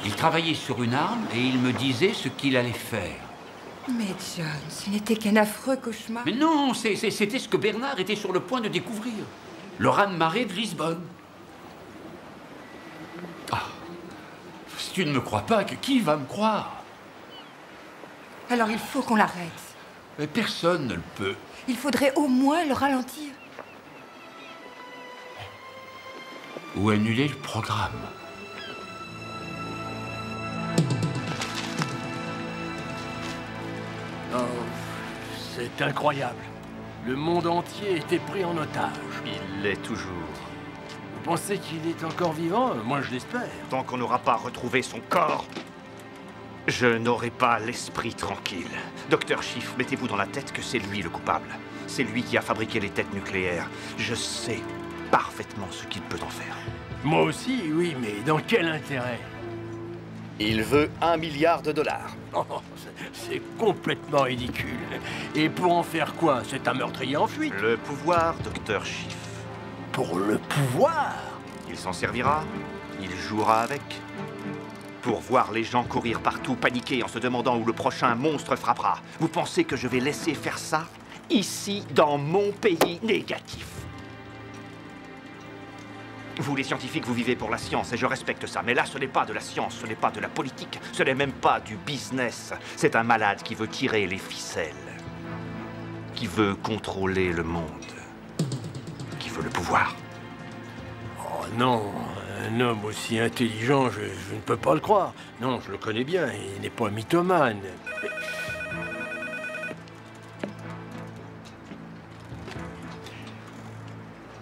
D: Il travaillait sur une arme et il me disait ce qu'il allait faire.
I: Mais John, ce n'était qu'un affreux cauchemar.
D: Mais non, c'était ce que Bernard était sur le point de découvrir. Le raz-de-marée de Lisbonne. Ah, si tu ne me crois pas, qui va me croire?
I: Alors il faut qu'on l'arrête.
D: Mais personne ne le peut.
I: Il faudrait au moins le ralentir.
D: Ou annuler le programme.
K: Oh, c'est incroyable. Le monde entier était pris en otage.
J: Il l'est toujours.
K: Vous pensez qu'il est encore vivant? Moi, je l'espère.
J: Tant qu'on n'aura pas retrouvé son corps, je n'aurai pas l'esprit tranquille. Docteur Schiff, mettez-vous dans la tête que c'est lui le coupable. C'est lui qui a fabriqué les têtes nucléaires. Je sais parfaitement ce qu'il peut en faire.
K: Moi aussi, oui, mais dans quel intérêt?
J: Il veut $1 milliard.
K: Oh, c'est complètement ridicule. Et pour en faire quoi? C'est un meurtrier en fuite.
J: Le pouvoir, Docteur Schiff.
K: Pour le pouvoir?
J: Il s'en servira. Il jouera avec. Pour voir les gens courir partout, paniquer en se demandant où le prochain monstre frappera. Vous pensez que je vais laisser faire ça? Ici, dans mon pays négatif. Vous, les scientifiques, vous vivez pour la science, et je respecte ça. Mais là, ce n'est pas de la science, ce n'est pas de la politique, ce n'est même pas du business. C'est un malade qui veut tirer les ficelles, qui veut contrôler le monde, qui veut le pouvoir.
K: Oh non, Un homme aussi intelligent, je ne peux pas le croire. Non, je le connais bien, il n'est pas mythomane. Mais...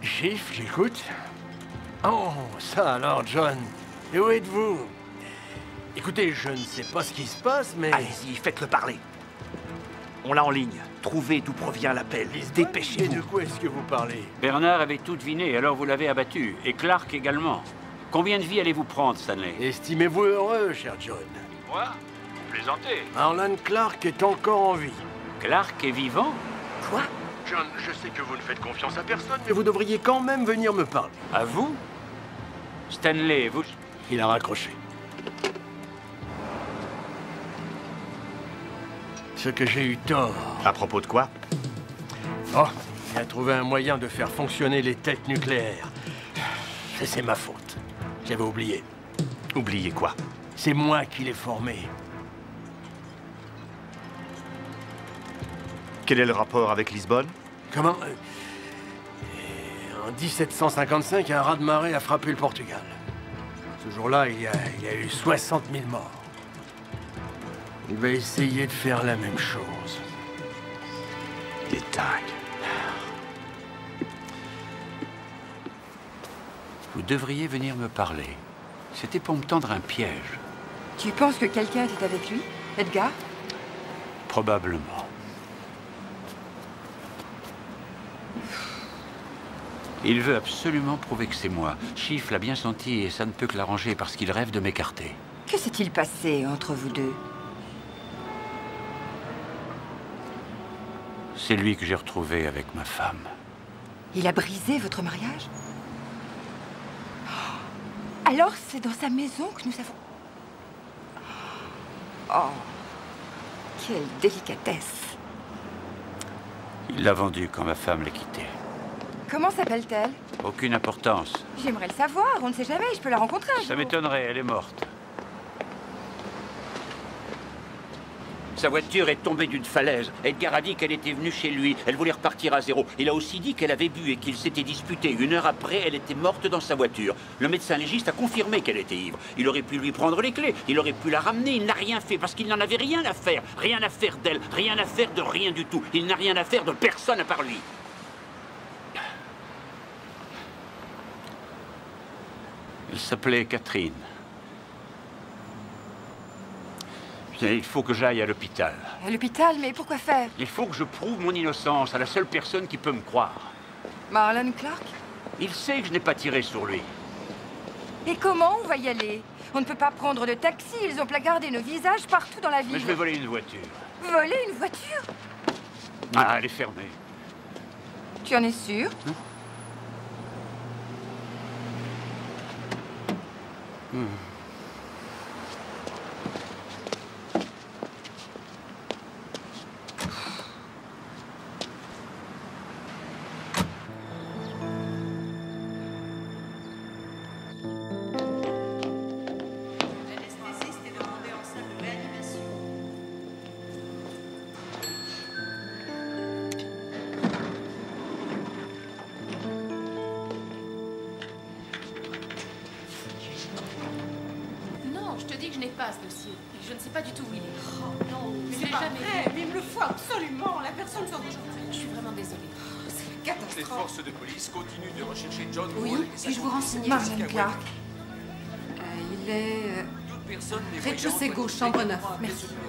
K: Chief, j'écoute. Oh, ça alors, John. Et où êtes-vous? Écoutez, je ne sais pas ce qui se passe, mais...
T: Allez-y, faites-le parler. On l'a en ligne. Trouvez d'où provient l'appel. Dépêchez-vous.
K: Et de quoi est-ce que vous parlez?
D: Bernard avait tout deviné, alors vous l'avez abattu. Et Clark également. Combien de vies allez-vous prendre, Stanley?
K: Estimez-vous heureux, cher John.
B: Quoi? Vous plaisantez?
K: Harlan Clark est encore en vie.
D: Clark est vivant?
K: Quoi?
M: John, je sais que vous ne faites confiance à personne,
K: Mais vous devriez quand même venir me parler.
D: À vous? Stanley, vous...
K: Il a raccroché. Ce que j'ai eu tort.
T: À propos de quoi?
K: Oh, il a trouvé un moyen de faire fonctionner les têtes nucléaires. C'est ma faute. J'avais oublié.
T: Oubliez quoi?
K: C'est moi qui l'ai formé.
T: Quel est le rapport avec Lisbonne?
K: Comment? En 1755, un raz-de-marée a frappé le Portugal. Ce jour-là, il y a eu 60 000 morts. Il va essayer de faire la même chose.
T: Il est dingue.
D: Vous devriez venir me parler. C'était pour me tendre un piège.
I: Tu penses que quelqu'un était avec lui, Edgar?
D: Probablement. Il veut absolument prouver que c'est moi. Chief l'a bien senti et ça ne peut que l'arranger parce qu'il rêve de m'écarter.
I: Que s'est-il passé entre vous deux?
D: C'est lui que j'ai retrouvé avec ma femme.
I: Il a brisé votre mariage? Alors c'est dans sa maison que nous avons... Oh, quelle délicatesse.
D: Il l'a vendue quand ma femme l'a quitté.
I: Comment s'appelle-t-elle?
D: Aucune importance.
I: J'aimerais le savoir, on ne sait jamais, je peux la rencontrer un jour.
D: Ça m'étonnerait, elle est morte. Sa voiture est tombée d'une falaise. Edgar a dit qu'elle était venue chez lui. Elle voulait repartir à zéro. Il a aussi dit qu'elle avait bu et qu'ils s'étaient disputés. 1 heure après, elle était morte dans sa voiture. Le médecin légiste a confirmé qu'elle était ivre. Il aurait pu lui prendre les clés. Il aurait pu la ramener. Il n'a rien fait parce qu'il n'en avait rien à faire. Rien à faire d'elle. Rien à faire de rien du tout. Il n'a rien à faire de personne à part lui. Elle s'appelait Catherine. Bien, il faut que j'aille à l'hôpital.
I: À l'hôpital, mais pourquoi faire?
D: Il faut que je prouve mon innocence à la seule personne qui peut me croire.
I: Harlan Clark?
D: Il sait que je n'ai pas tiré sur lui.
I: Et comment on va y aller? On ne peut pas prendre de taxi, ils ont placardé nos visages partout dans la ville.
D: Mais je vais voler une voiture.
I: Voler une voiture?
D: Ah, elle est fermée.
I: Tu en es sûr?
C: L'anesthésiste est demandé en salle de réanimation.
H: Non, je te dis que je n'ai pas ce dossier. Je ne sais pas du tout où il est.
C: Oh non, mais
H: Je
C: c'est
H: l'ai
C: pas
H: jamais
C: vrai,
H: vu.
C: mais il me le faut absolument. La personne sort aujourd'hui.
H: Je suis vraiment désolée.
C: C'est une
A: Les
C: catastrophe.
A: forces de police continuent de rechercher John
H: Oui,
A: Wall et sa
H: puis-je vous
A: complice
H: renseigner?
A: Jessica
I: Harlan
A: Webb.
I: Clark. Il est...
A: Toute personne n'est
C: Rez-de-chaussée
A: voyante
C: gauche,
A: peut
C: chambre
A: immédiatement
C: 9.
A: appeler
C: Merci.
A: ce numéro.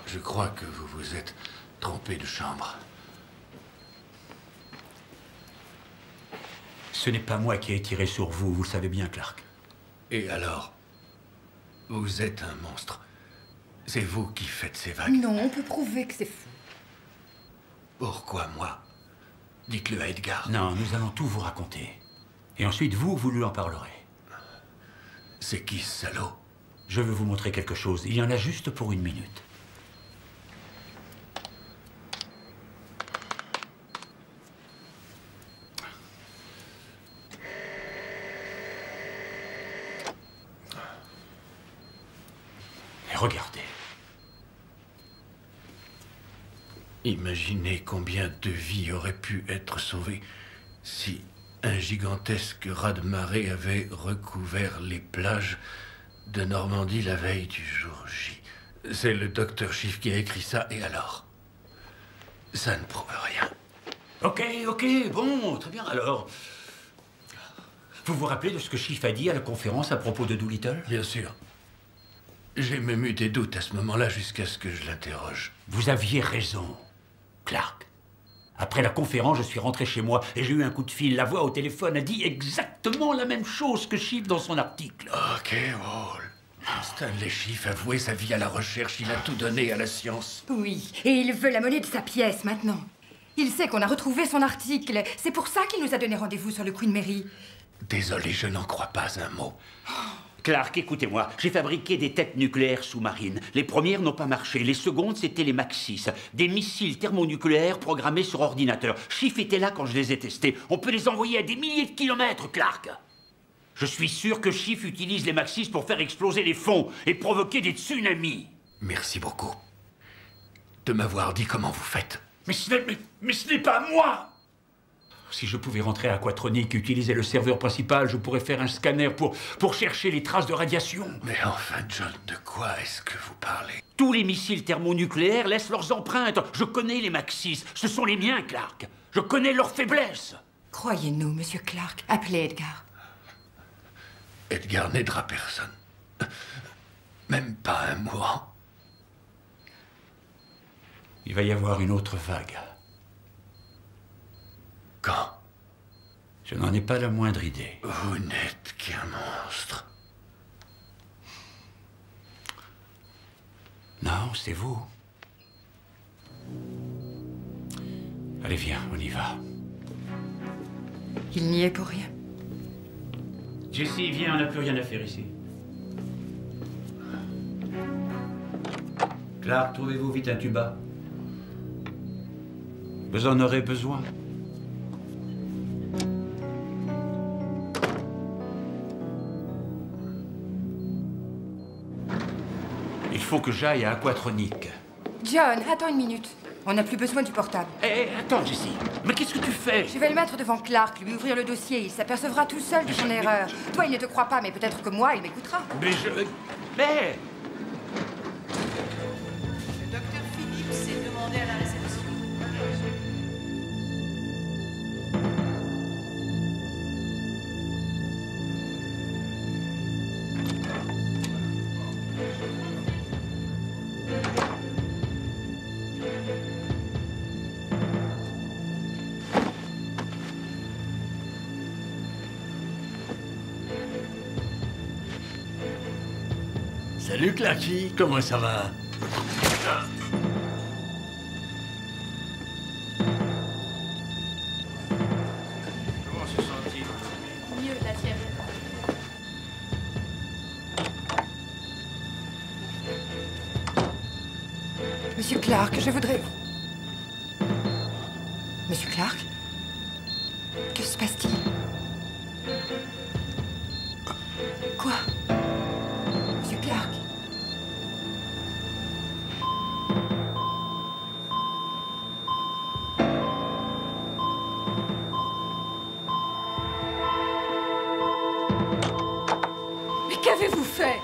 G: Je crois que vous vous êtes trompé de chambre.
D: Ce n'est pas moi qui ai tiré sur vous, vous le savez bien, Clark.
G: Et alors? Vous êtes un monstre. C'est vous qui faites ces vagues.
I: Non, on peut prouver que c'est fou.
G: Pourquoi moi? Dites-le à Edgar.
D: Non, nous allons tout vous raconter. Et ensuite, vous lui en parlerez.
G: C'est qui ce salaud?
D: Je veux vous montrer quelque chose. Il y en a juste pour 1 minute.
K: Regardez.
G: Imaginez combien de vies auraient pu être sauvées si un gigantesque raz-de-marée avait recouvert les plages de Normandie la veille du jour J. C'est le docteur Schiff qui a écrit ça, et alors? Ça ne prouve rien.
D: Ok, bon, très bien, alors... Vous vous rappelez de ce que Schiff a dit à la conférence à propos de Doolittle?
G: Bien sûr. J'ai même eu des doutes à ce moment-là jusqu'à ce que je l'interroge.
D: Vous aviez raison, Clark. Après la conférence, je suis rentré chez moi et j'ai eu un coup de fil. La voix au téléphone a dit exactement la même chose que Schiff dans son article.
G: Ok, Wall. Stanley Schiff a voué sa vie à la recherche. Il a tout donné à la science.
I: Oui, et il veut la monnaie de sa pièce maintenant. Il sait qu'on a retrouvé son article. C'est pour ça qu'il nous a donné rendez-vous sur le Queen Mary.
G: Désolé, je n'en crois pas un mot.
D: Clark, écoutez-moi, j'ai fabriqué des têtes nucléaires sous-marines. Les premières n'ont pas marché, les secondes c'était les Maxis, des missiles thermonucléaires programmés sur ordinateur. Schiff était là quand je les ai testés. On peut les envoyer à des milliers de kilomètres, Clark. Je suis sûr que Schiff utilise les Maxis pour faire exploser les fonds et provoquer des tsunamis.
G: Merci beaucoup de m'avoir dit comment vous faites.
D: Mais ce n'est pas moi! Si je pouvais rentrer à Aquatronic et utiliser le serveur principal, je pourrais faire un scanner pour chercher les traces de radiation.
G: Mais enfin, John, de quoi est-ce que vous parlez?
D: Tous les missiles thermonucléaires laissent leurs empreintes. Je connais les Maxis. Ce sont les miens, Clark. Je connais leurs faiblesses.
I: Croyez-nous, Monsieur Clark. Appelez Edgar.
G: Edgar n'aidera personne. Même pas un mot.
D: Il va y avoir une autre vague.
G: Quand?
D: Je n'en ai pas la moindre idée.
G: Vous n'êtes qu'un monstre.
D: Non, c'est vous. Allez, viens, on y va.
I: Il n'y est pour rien.
D: Jessie, viens, on n'a plus rien à faire ici. Clark, trouvez-vous vite un tuba. Vous en aurez besoin. Il faut que j'aille à Aquatronic.
I: John, attends une minute. On n'a plus besoin du portable.
D: Hé, attends, Jessie. Mais qu'est-ce que tu fais?
I: Je vais le mettre devant Clark, lui ouvrir le dossier. Il s'apercevra tout seul de son erreur. Toi, il ne te croit pas, mais peut-être que moi, il m'écoutera.
D: Mais Mais...
C: Le docteur Philippe s'est demandé à la réception.
K: Salut Clarky, comment ça va?
F: Comment se sent-il?
H: Mieux, la tienne.
I: Monsieur Clark, je voudrais... Monsieur Clark? Que se passe-t-il? Quoi? Monsieur Clark?
C: Mais qu'avez-vous fait?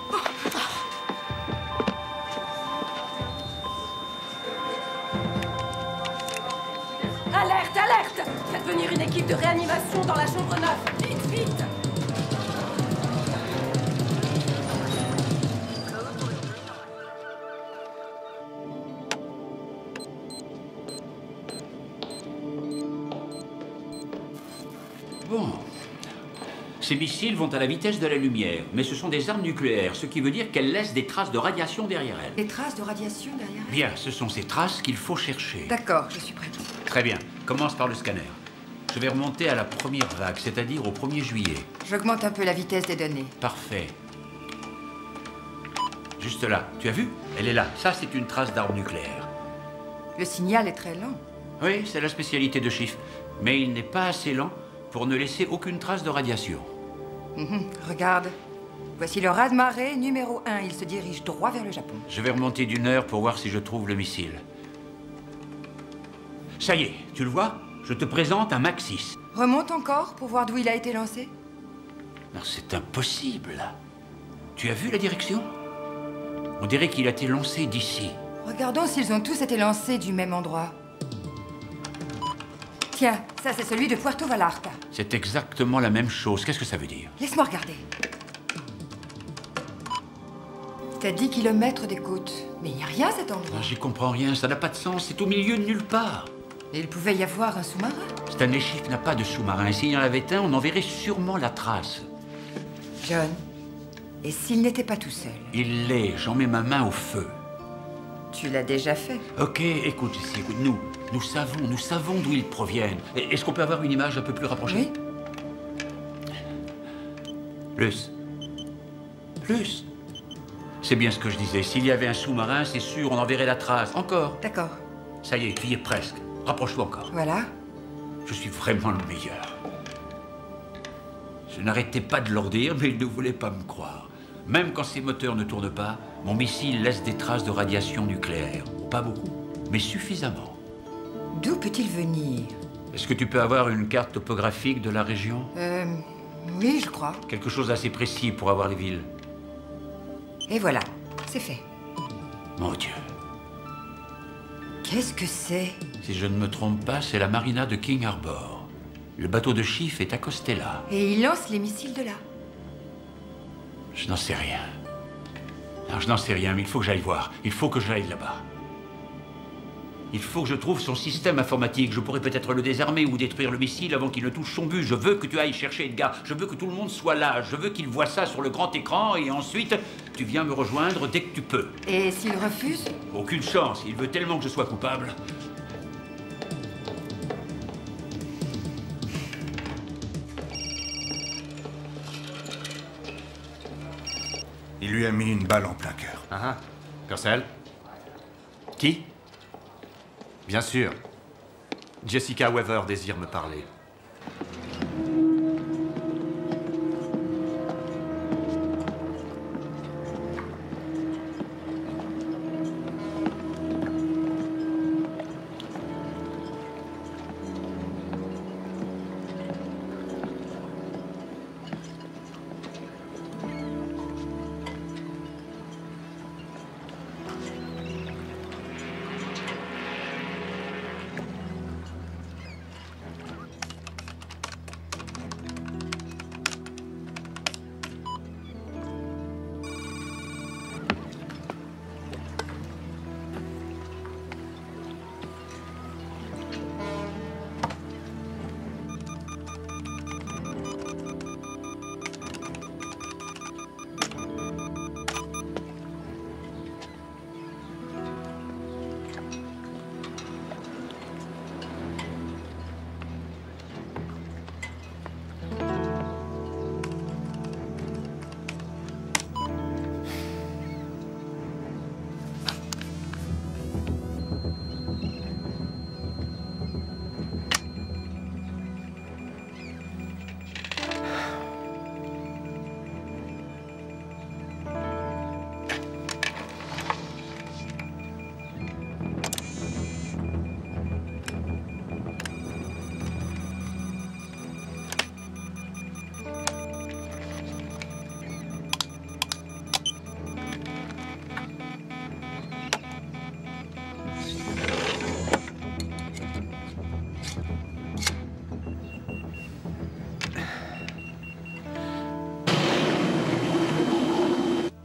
C: Alerte, alerte! Faites venir une équipe de réanimation dans la chambre 9. Vite, vite!
D: Bon. Ces missiles vont à la vitesse de la lumière, mais ce sont des armes nucléaires, ce qui veut dire qu'elles laissent des traces de radiation derrière elles.
I: Des traces de radiation derrière elle?
D: Bien, ce sont ces traces qu'il faut chercher.
I: D'accord, je suis prête.
D: Très bien. Commence par le scanner. Je vais remonter à la première vague, c'est-à-dire au 1er juillet.
I: J'augmente un peu la vitesse des données.
D: Parfait. Juste là. Tu as vu? Elle est là. Ça, c'est une trace d'arme nucléaire.
I: Le signal est très lent.
D: Oui, c'est la spécialité de Schiff. Mais il n'est pas assez lent pour ne laisser aucune trace de radiation.
I: Regarde. Voici le raz-de-marée numéro 1. Il se dirige droit vers le Japon.
D: Je vais remonter d'une heure pour voir si je trouve le missile. Ça y est, tu le vois? Je te présente un Mach 6.
I: Remonte encore pour voir d'où il a été lancé?
D: Non, c'est impossible. Tu as vu la direction? On dirait qu'il a été lancé d'ici.
I: Regardons s'ils ont tous été lancés du même endroit. Tiens, ça c'est celui de Puerto Vallarta.
D: C'est exactement la même chose. Qu'est-ce que ça veut dire?
I: Laisse-moi regarder. T'as 10 kilomètres des côtes. Mais il n'y a rien à cet endroit.
D: J'y comprends rien, ça n'a pas de sens. C'est au milieu de nulle part.
I: Et il pouvait y avoir un sous-marin.
D: Stanley Schiff n'a pas de sous-marin. Et s'il y en avait un, on en verrait sûrement la trace.
I: John, et s'il n'était pas tout seul?
D: Il l'est. J'en mets ma main au feu.
I: Tu l'as déjà fait.
D: Ok, écoute, Jessie, écoute. Nous savons d'où ils proviennent. Est-ce qu'on peut avoir une image un peu plus rapprochée?
I: Oui.
D: Plus. C'est bien ce que je disais. S'il y avait un sous-marin, c'est sûr, on en verrait la trace. Encore.
I: D'accord.
D: Ça y est, tu y es presque. Rapproche-toi encore.
I: Voilà.
D: Je suis vraiment le meilleur. Je n'arrêtais pas de leur dire, mais ils ne voulaient pas me croire. Même quand ces moteurs ne tournent pas, mon missile laisse des traces de radiation nucléaire. Pas beaucoup, mais suffisamment.
I: D'où peut-il venir?
D: Est-ce que tu peux avoir une carte topographique de la région?
I: Oui, je crois.
D: Quelque chose d'assez précis pour avoir les villes.
I: Et voilà, c'est fait.
D: Mon Dieu.
I: Qu'est-ce que c'est?
D: Si je ne me trompe pas, c'est la marina de King Harbor. Le bateau de Schiff est accosté là.
I: Et il lance les missiles de là?
D: Je n'en sais rien. Non, je n'en sais rien, mais il faut que j'aille voir. Il faut que j'aille là-bas. Il faut que je trouve son système informatique. Je pourrais peut-être le désarmer ou détruire le missile avant qu'il ne touche son but. Je veux que tu ailles chercher Edgar. Je veux que tout le monde soit là. Je veux qu'il voie ça sur le grand écran et ensuite, tu viens me rejoindre dès que tu peux.
I: Et s'il refuse?
D: Aucune chance. Il veut tellement que je sois coupable.
Q: Il lui a mis une balle en plein cœur.
J: Ah ah. Purcell? Qui? Bien sûr. Jessica Weaver désire me parler.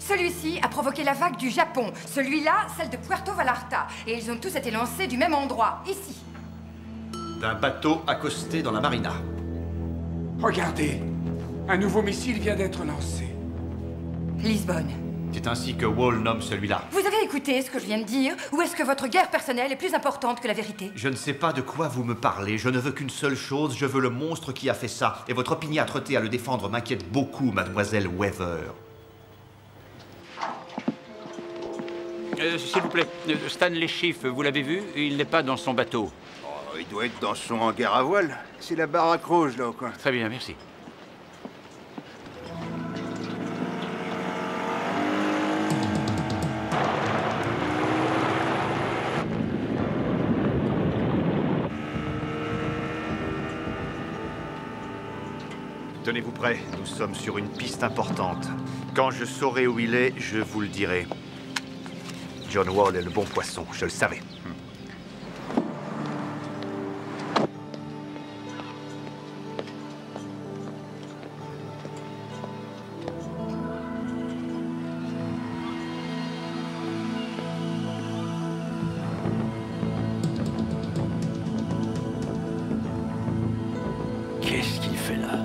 I: Celui-ci a provoqué la vague du Japon, celui-là, celle de Puerto Vallarta. Et ils ont tous été lancés du même endroit, ici.
J: D'un bateau accosté dans la marina.
L: Regardez, un nouveau missile vient d'être lancé.
I: Lisbonne.
J: C'est ainsi que Wall nomme celui-là.
I: Vous avez écouté ce que je viens de dire? Ou est-ce que votre guerre personnelle est plus importante que la vérité?
J: Je ne sais pas de quoi vous me parlez. Je ne veux qu'une seule chose. Je veux le monstre qui a fait ça. Et votre opiniâtreté à le défendre m'inquiète beaucoup, mademoiselle Weaver.
D: S'il vous plaît, Stanley Schiff, vous l'avez vu? Il n'est pas dans son bateau.
U: Oh, il doit être dans son hangar à voile. C'est la baraque rouge, là, au coin.
D: Très bien, merci.
J: Tenez-vous prêts, nous sommes sur une piste importante. Quand je saurai où il est, je vous le dirai. John Wall est le bon poisson, je le savais.
K: Qu'est-ce qu'il fait là?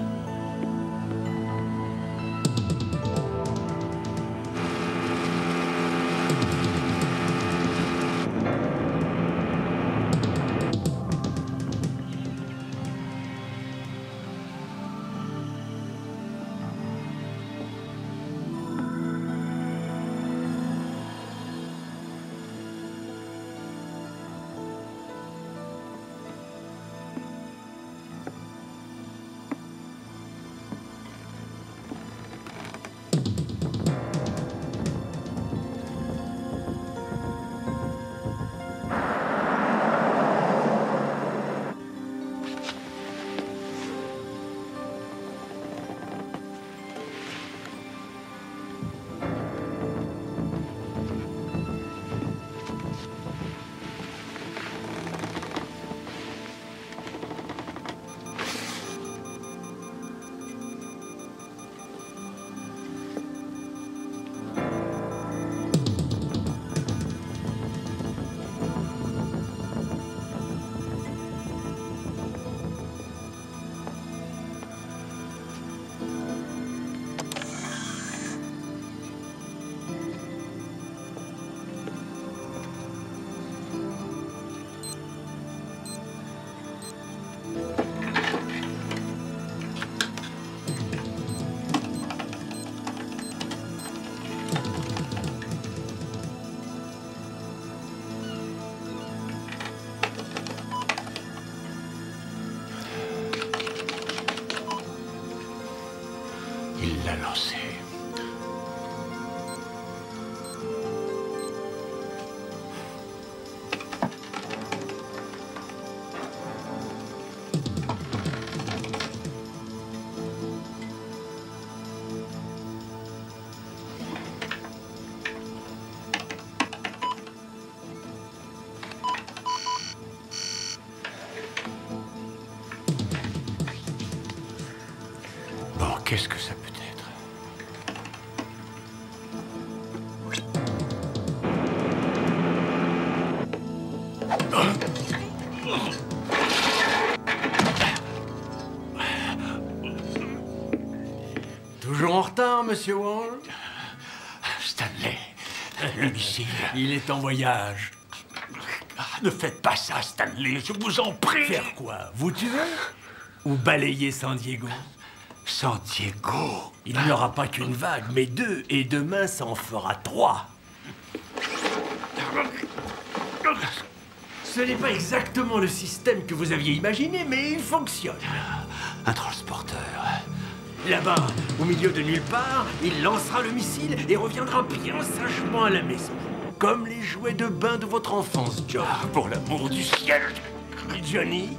K: Il l'a lancé. Bon, qu'est-ce que ça peut être? Toujours en retard, monsieur Wall? Stanley, le missile. Il est en voyage. Ne faites pas ça, Stanley, je vous en prie. Faire quoi? Vous tuer? Ou balayer San Diego? San Diego? Il n'y aura pas qu'une vague, mais deux, et demain, ça en fera 3. Ce n'est pas exactement le système que vous aviez imaginé, mais il fonctionne. Un transporteur. Là-bas, au milieu de nulle part, il lancera le missile et reviendra bien sagement à la maison. Comme les jouets de bain de votre enfance, John. Pour l'amour du ciel! Johnny,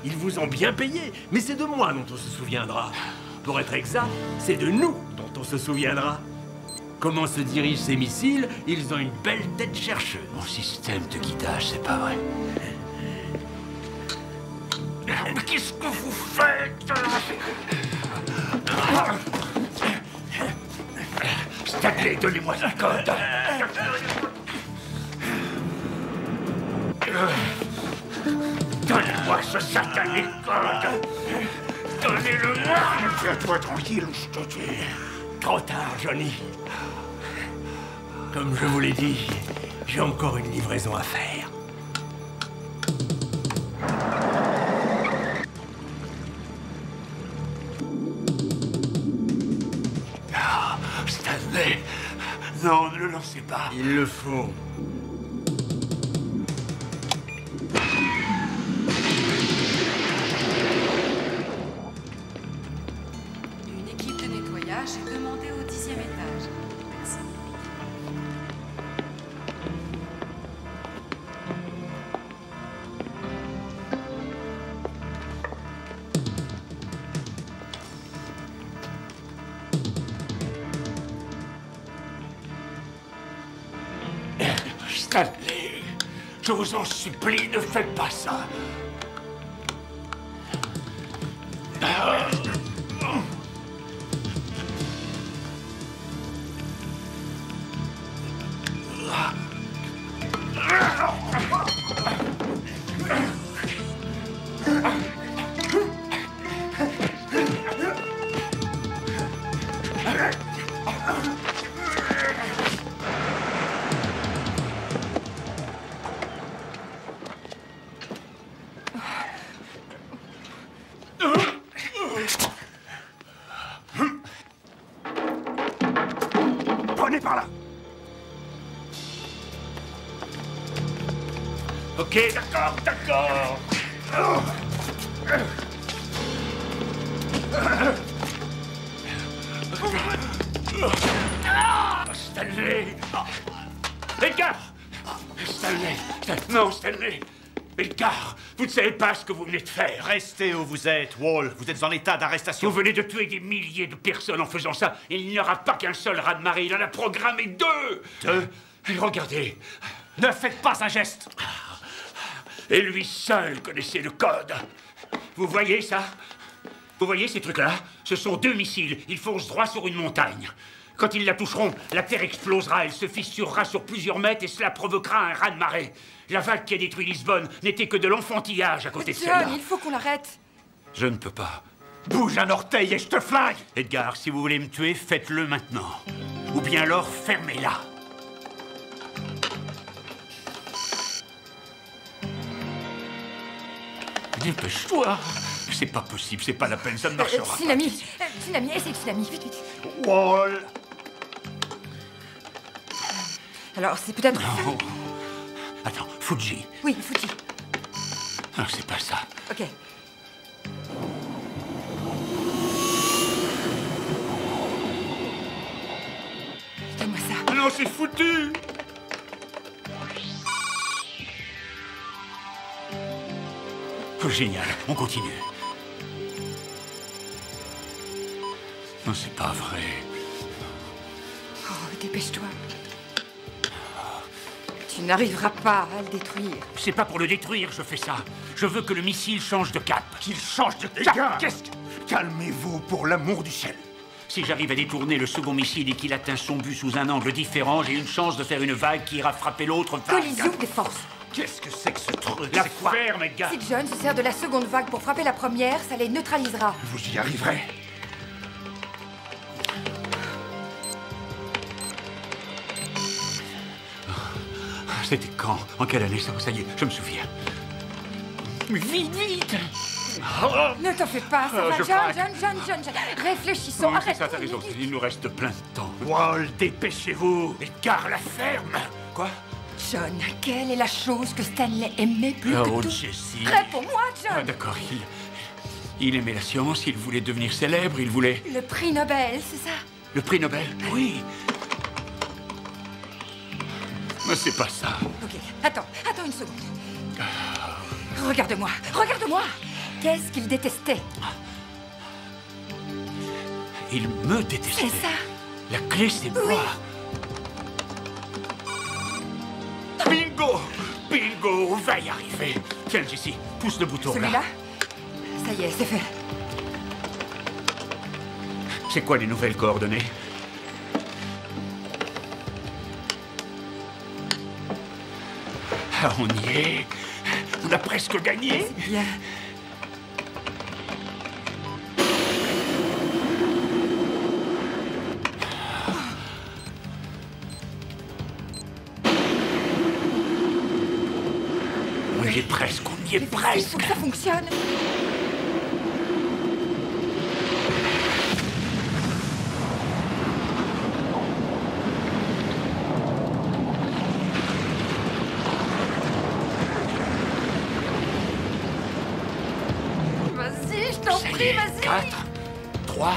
K: ils vous ont bien payé, mais c'est de moi dont on se souviendra. Pour être exact, c'est de nous dont on se souviendra. Comment se dirigent ces missiles? Ils ont une belle tête chercheuse. Mon système de guidage, c'est pas vrai. Mais qu'est-ce que vous faites? Stanley, donnez-moi ce code. Donnez-moi ce satané code. Donnez-le-moi. Tiens-toi tranquille, je te dis. Trop tard, Johnny. Comme je vous l'ai dit, j'ai encore une livraison à faire. Ah, Stanley, non, ne le lancez pas. Il le faut.
H: Une équipe de nettoyage est demandée au 10e étage. Merci.
N: Stanley, je vous en supplie, ne faites pas ça. Prenez par là. Ok, d'accord, d'accord. Stanley! Edgar! Stanley! Non, Stanley! Edgar, vous ne savez pas ce que vous venez de faire.
J: Restez où vous êtes, Wall. Vous êtes en état d'arrestation.
N: Vous venez de tuer des milliers de personnes en faisant ça. Il n'y aura pas qu'un seul raz-de-marée. Il en a programmé 2.
J: 2?
N: Et regardez.
J: Ne faites pas un geste.
N: Et lui seul connaissait le code. Vous voyez ça? Vous voyez ces trucs-là? Ce sont 2 missiles. Ils foncent droit sur une montagne. Quand ils la toucheront, la Terre explosera, elle se fissurera sur plusieurs mètres et cela provoquera un raz-de-marée. La vague qui a détruit Lisbonne n'était que de l'enfantillage à côté de celle-là.
I: John, il faut qu'on l'arrête.
N: Je ne peux pas. Bouge un orteil et je te flingue! Edgar, si vous voulez me tuer, faites-le maintenant. Ou bien alors, fermez-la. Dépêche-toi. C'est pas possible, c'est pas la peine, ça ne marchera pas.
I: Tsunami, essaye Tsunami, vite, vite.
N: Wall.
I: Alors, c'est peut-être...
N: Non. Attends, Fuji.
I: Oui, Fuji.
N: Non, c'est pas ça.
I: Ok. Donne-moi ça.
N: Ah non, c'est foutu. Oh, génial, on continue. Non, c'est pas vrai.
I: Oh, dépêche-toi. Tu n'arriveras pas à le détruire.
N: C'est pas pour le détruire, je fais ça. Je veux que le missile change de cap. Qu'il change de cap. Qu'est-ce que... Calmez-vous, pour l'amour du ciel. Si j'arrive à détourner le second missile et qu'il atteint son but sous un angle différent, j'ai une chance de faire une vague qui ira frapper l'autre vague.
I: Collision des forces.
N: Qu'est-ce que c'est que ce truc? La ferme, Edgar.
I: Si John se sert de la seconde vague pour frapper la première, ça les neutralisera.
N: Vous y arriverez. C'était quand? En quelle année ça? Ça y est, je me souviens. Vite, vite!
I: Ne t'en fais pas, ça va, John. Réfléchissons,
N: Non, c'est
I: arrête.
N: ça, t'as raison. Il nous reste plein de temps. Wall, dépêchez-vous. Edgar, la ferme. Quoi?
I: John, quelle est la chose que Stanley aimait plus que
N: Oh,
I: tout?
N: Jessie.
I: Réponds-moi, John.
N: Ah, d'accord, il aimait la science, il voulait devenir célèbre, il voulait...
I: Le prix Nobel, c'est ça?
N: Le prix Nobel? Oui. Mais c'est pas ça.
I: Ok, attends une seconde. Regarde-moi. Qu'est-ce qu'il détestait?
N: Il me détestait.
I: C'est ça.
N: La clé, c'est moi. Bingo, on va y arriver. Tiens, Jessie, pousse le bouton
I: Celui-là? Ça y est, c'est fait.
N: C'est quoi les nouvelles coordonnées? Ah, on y est. On a presque gagné.
I: C'est bien.
N: On y est presque, on y est presque.
I: Il faut que ça fonctionne. Vas-y, je t'en prie, vas-y.
N: 4, 3,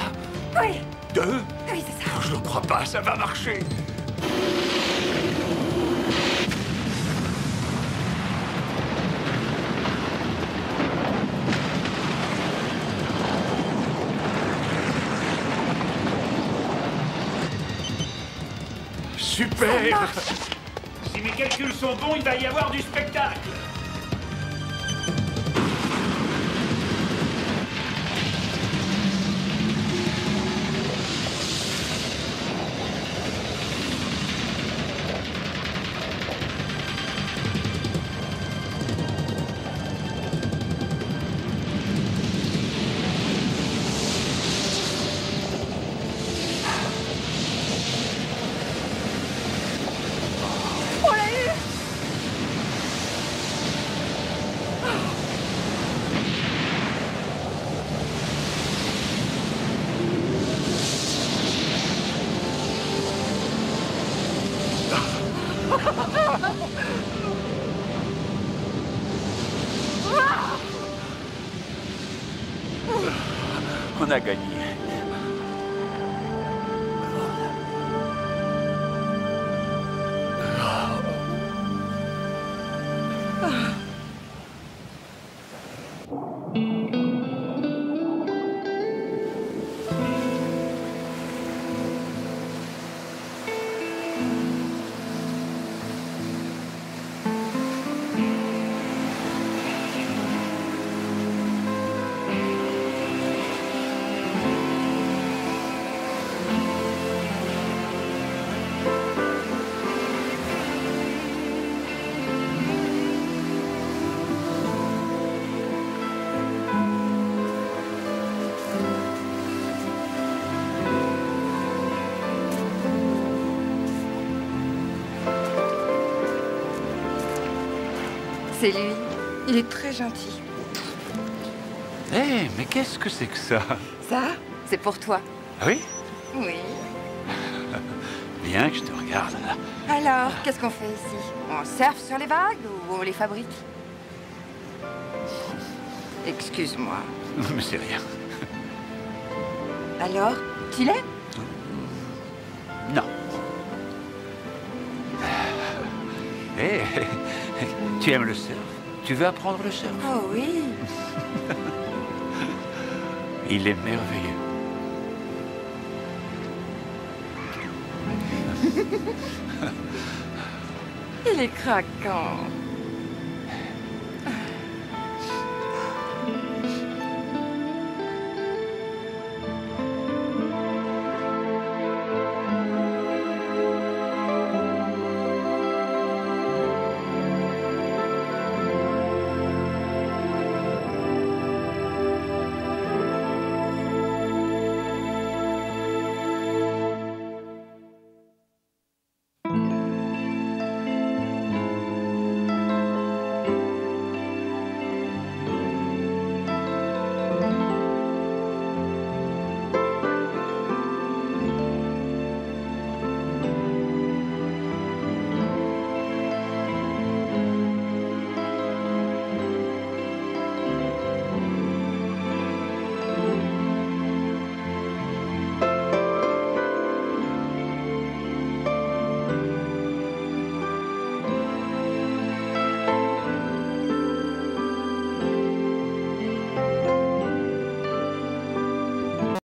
I: Oui.
N: 2.
I: Oui, c'est ça.
N: Je ne crois pas, ça va marcher. Super. Si mes calculs sont bons, il va y avoir du spectacle.
D: On a gagné.
I: C'est lui. Il est très gentil.
D: Hé, mais qu'est-ce que c'est que ça?
I: Ça, c'est pour toi.
D: Ah oui?
I: Oui.
D: Bien que je te regarde.
I: Alors, qu'est-ce qu'on fait ici? On surfe sur les vagues ou on les fabrique? Excuse-moi.
D: Mais c'est rien.
I: Alors, tu l'aimes?
D: Non. Hé, tu aimes le surf? Tu veux apprendre le surf?
I: Oh oui.
D: Il est merveilleux.
I: Il est craquant.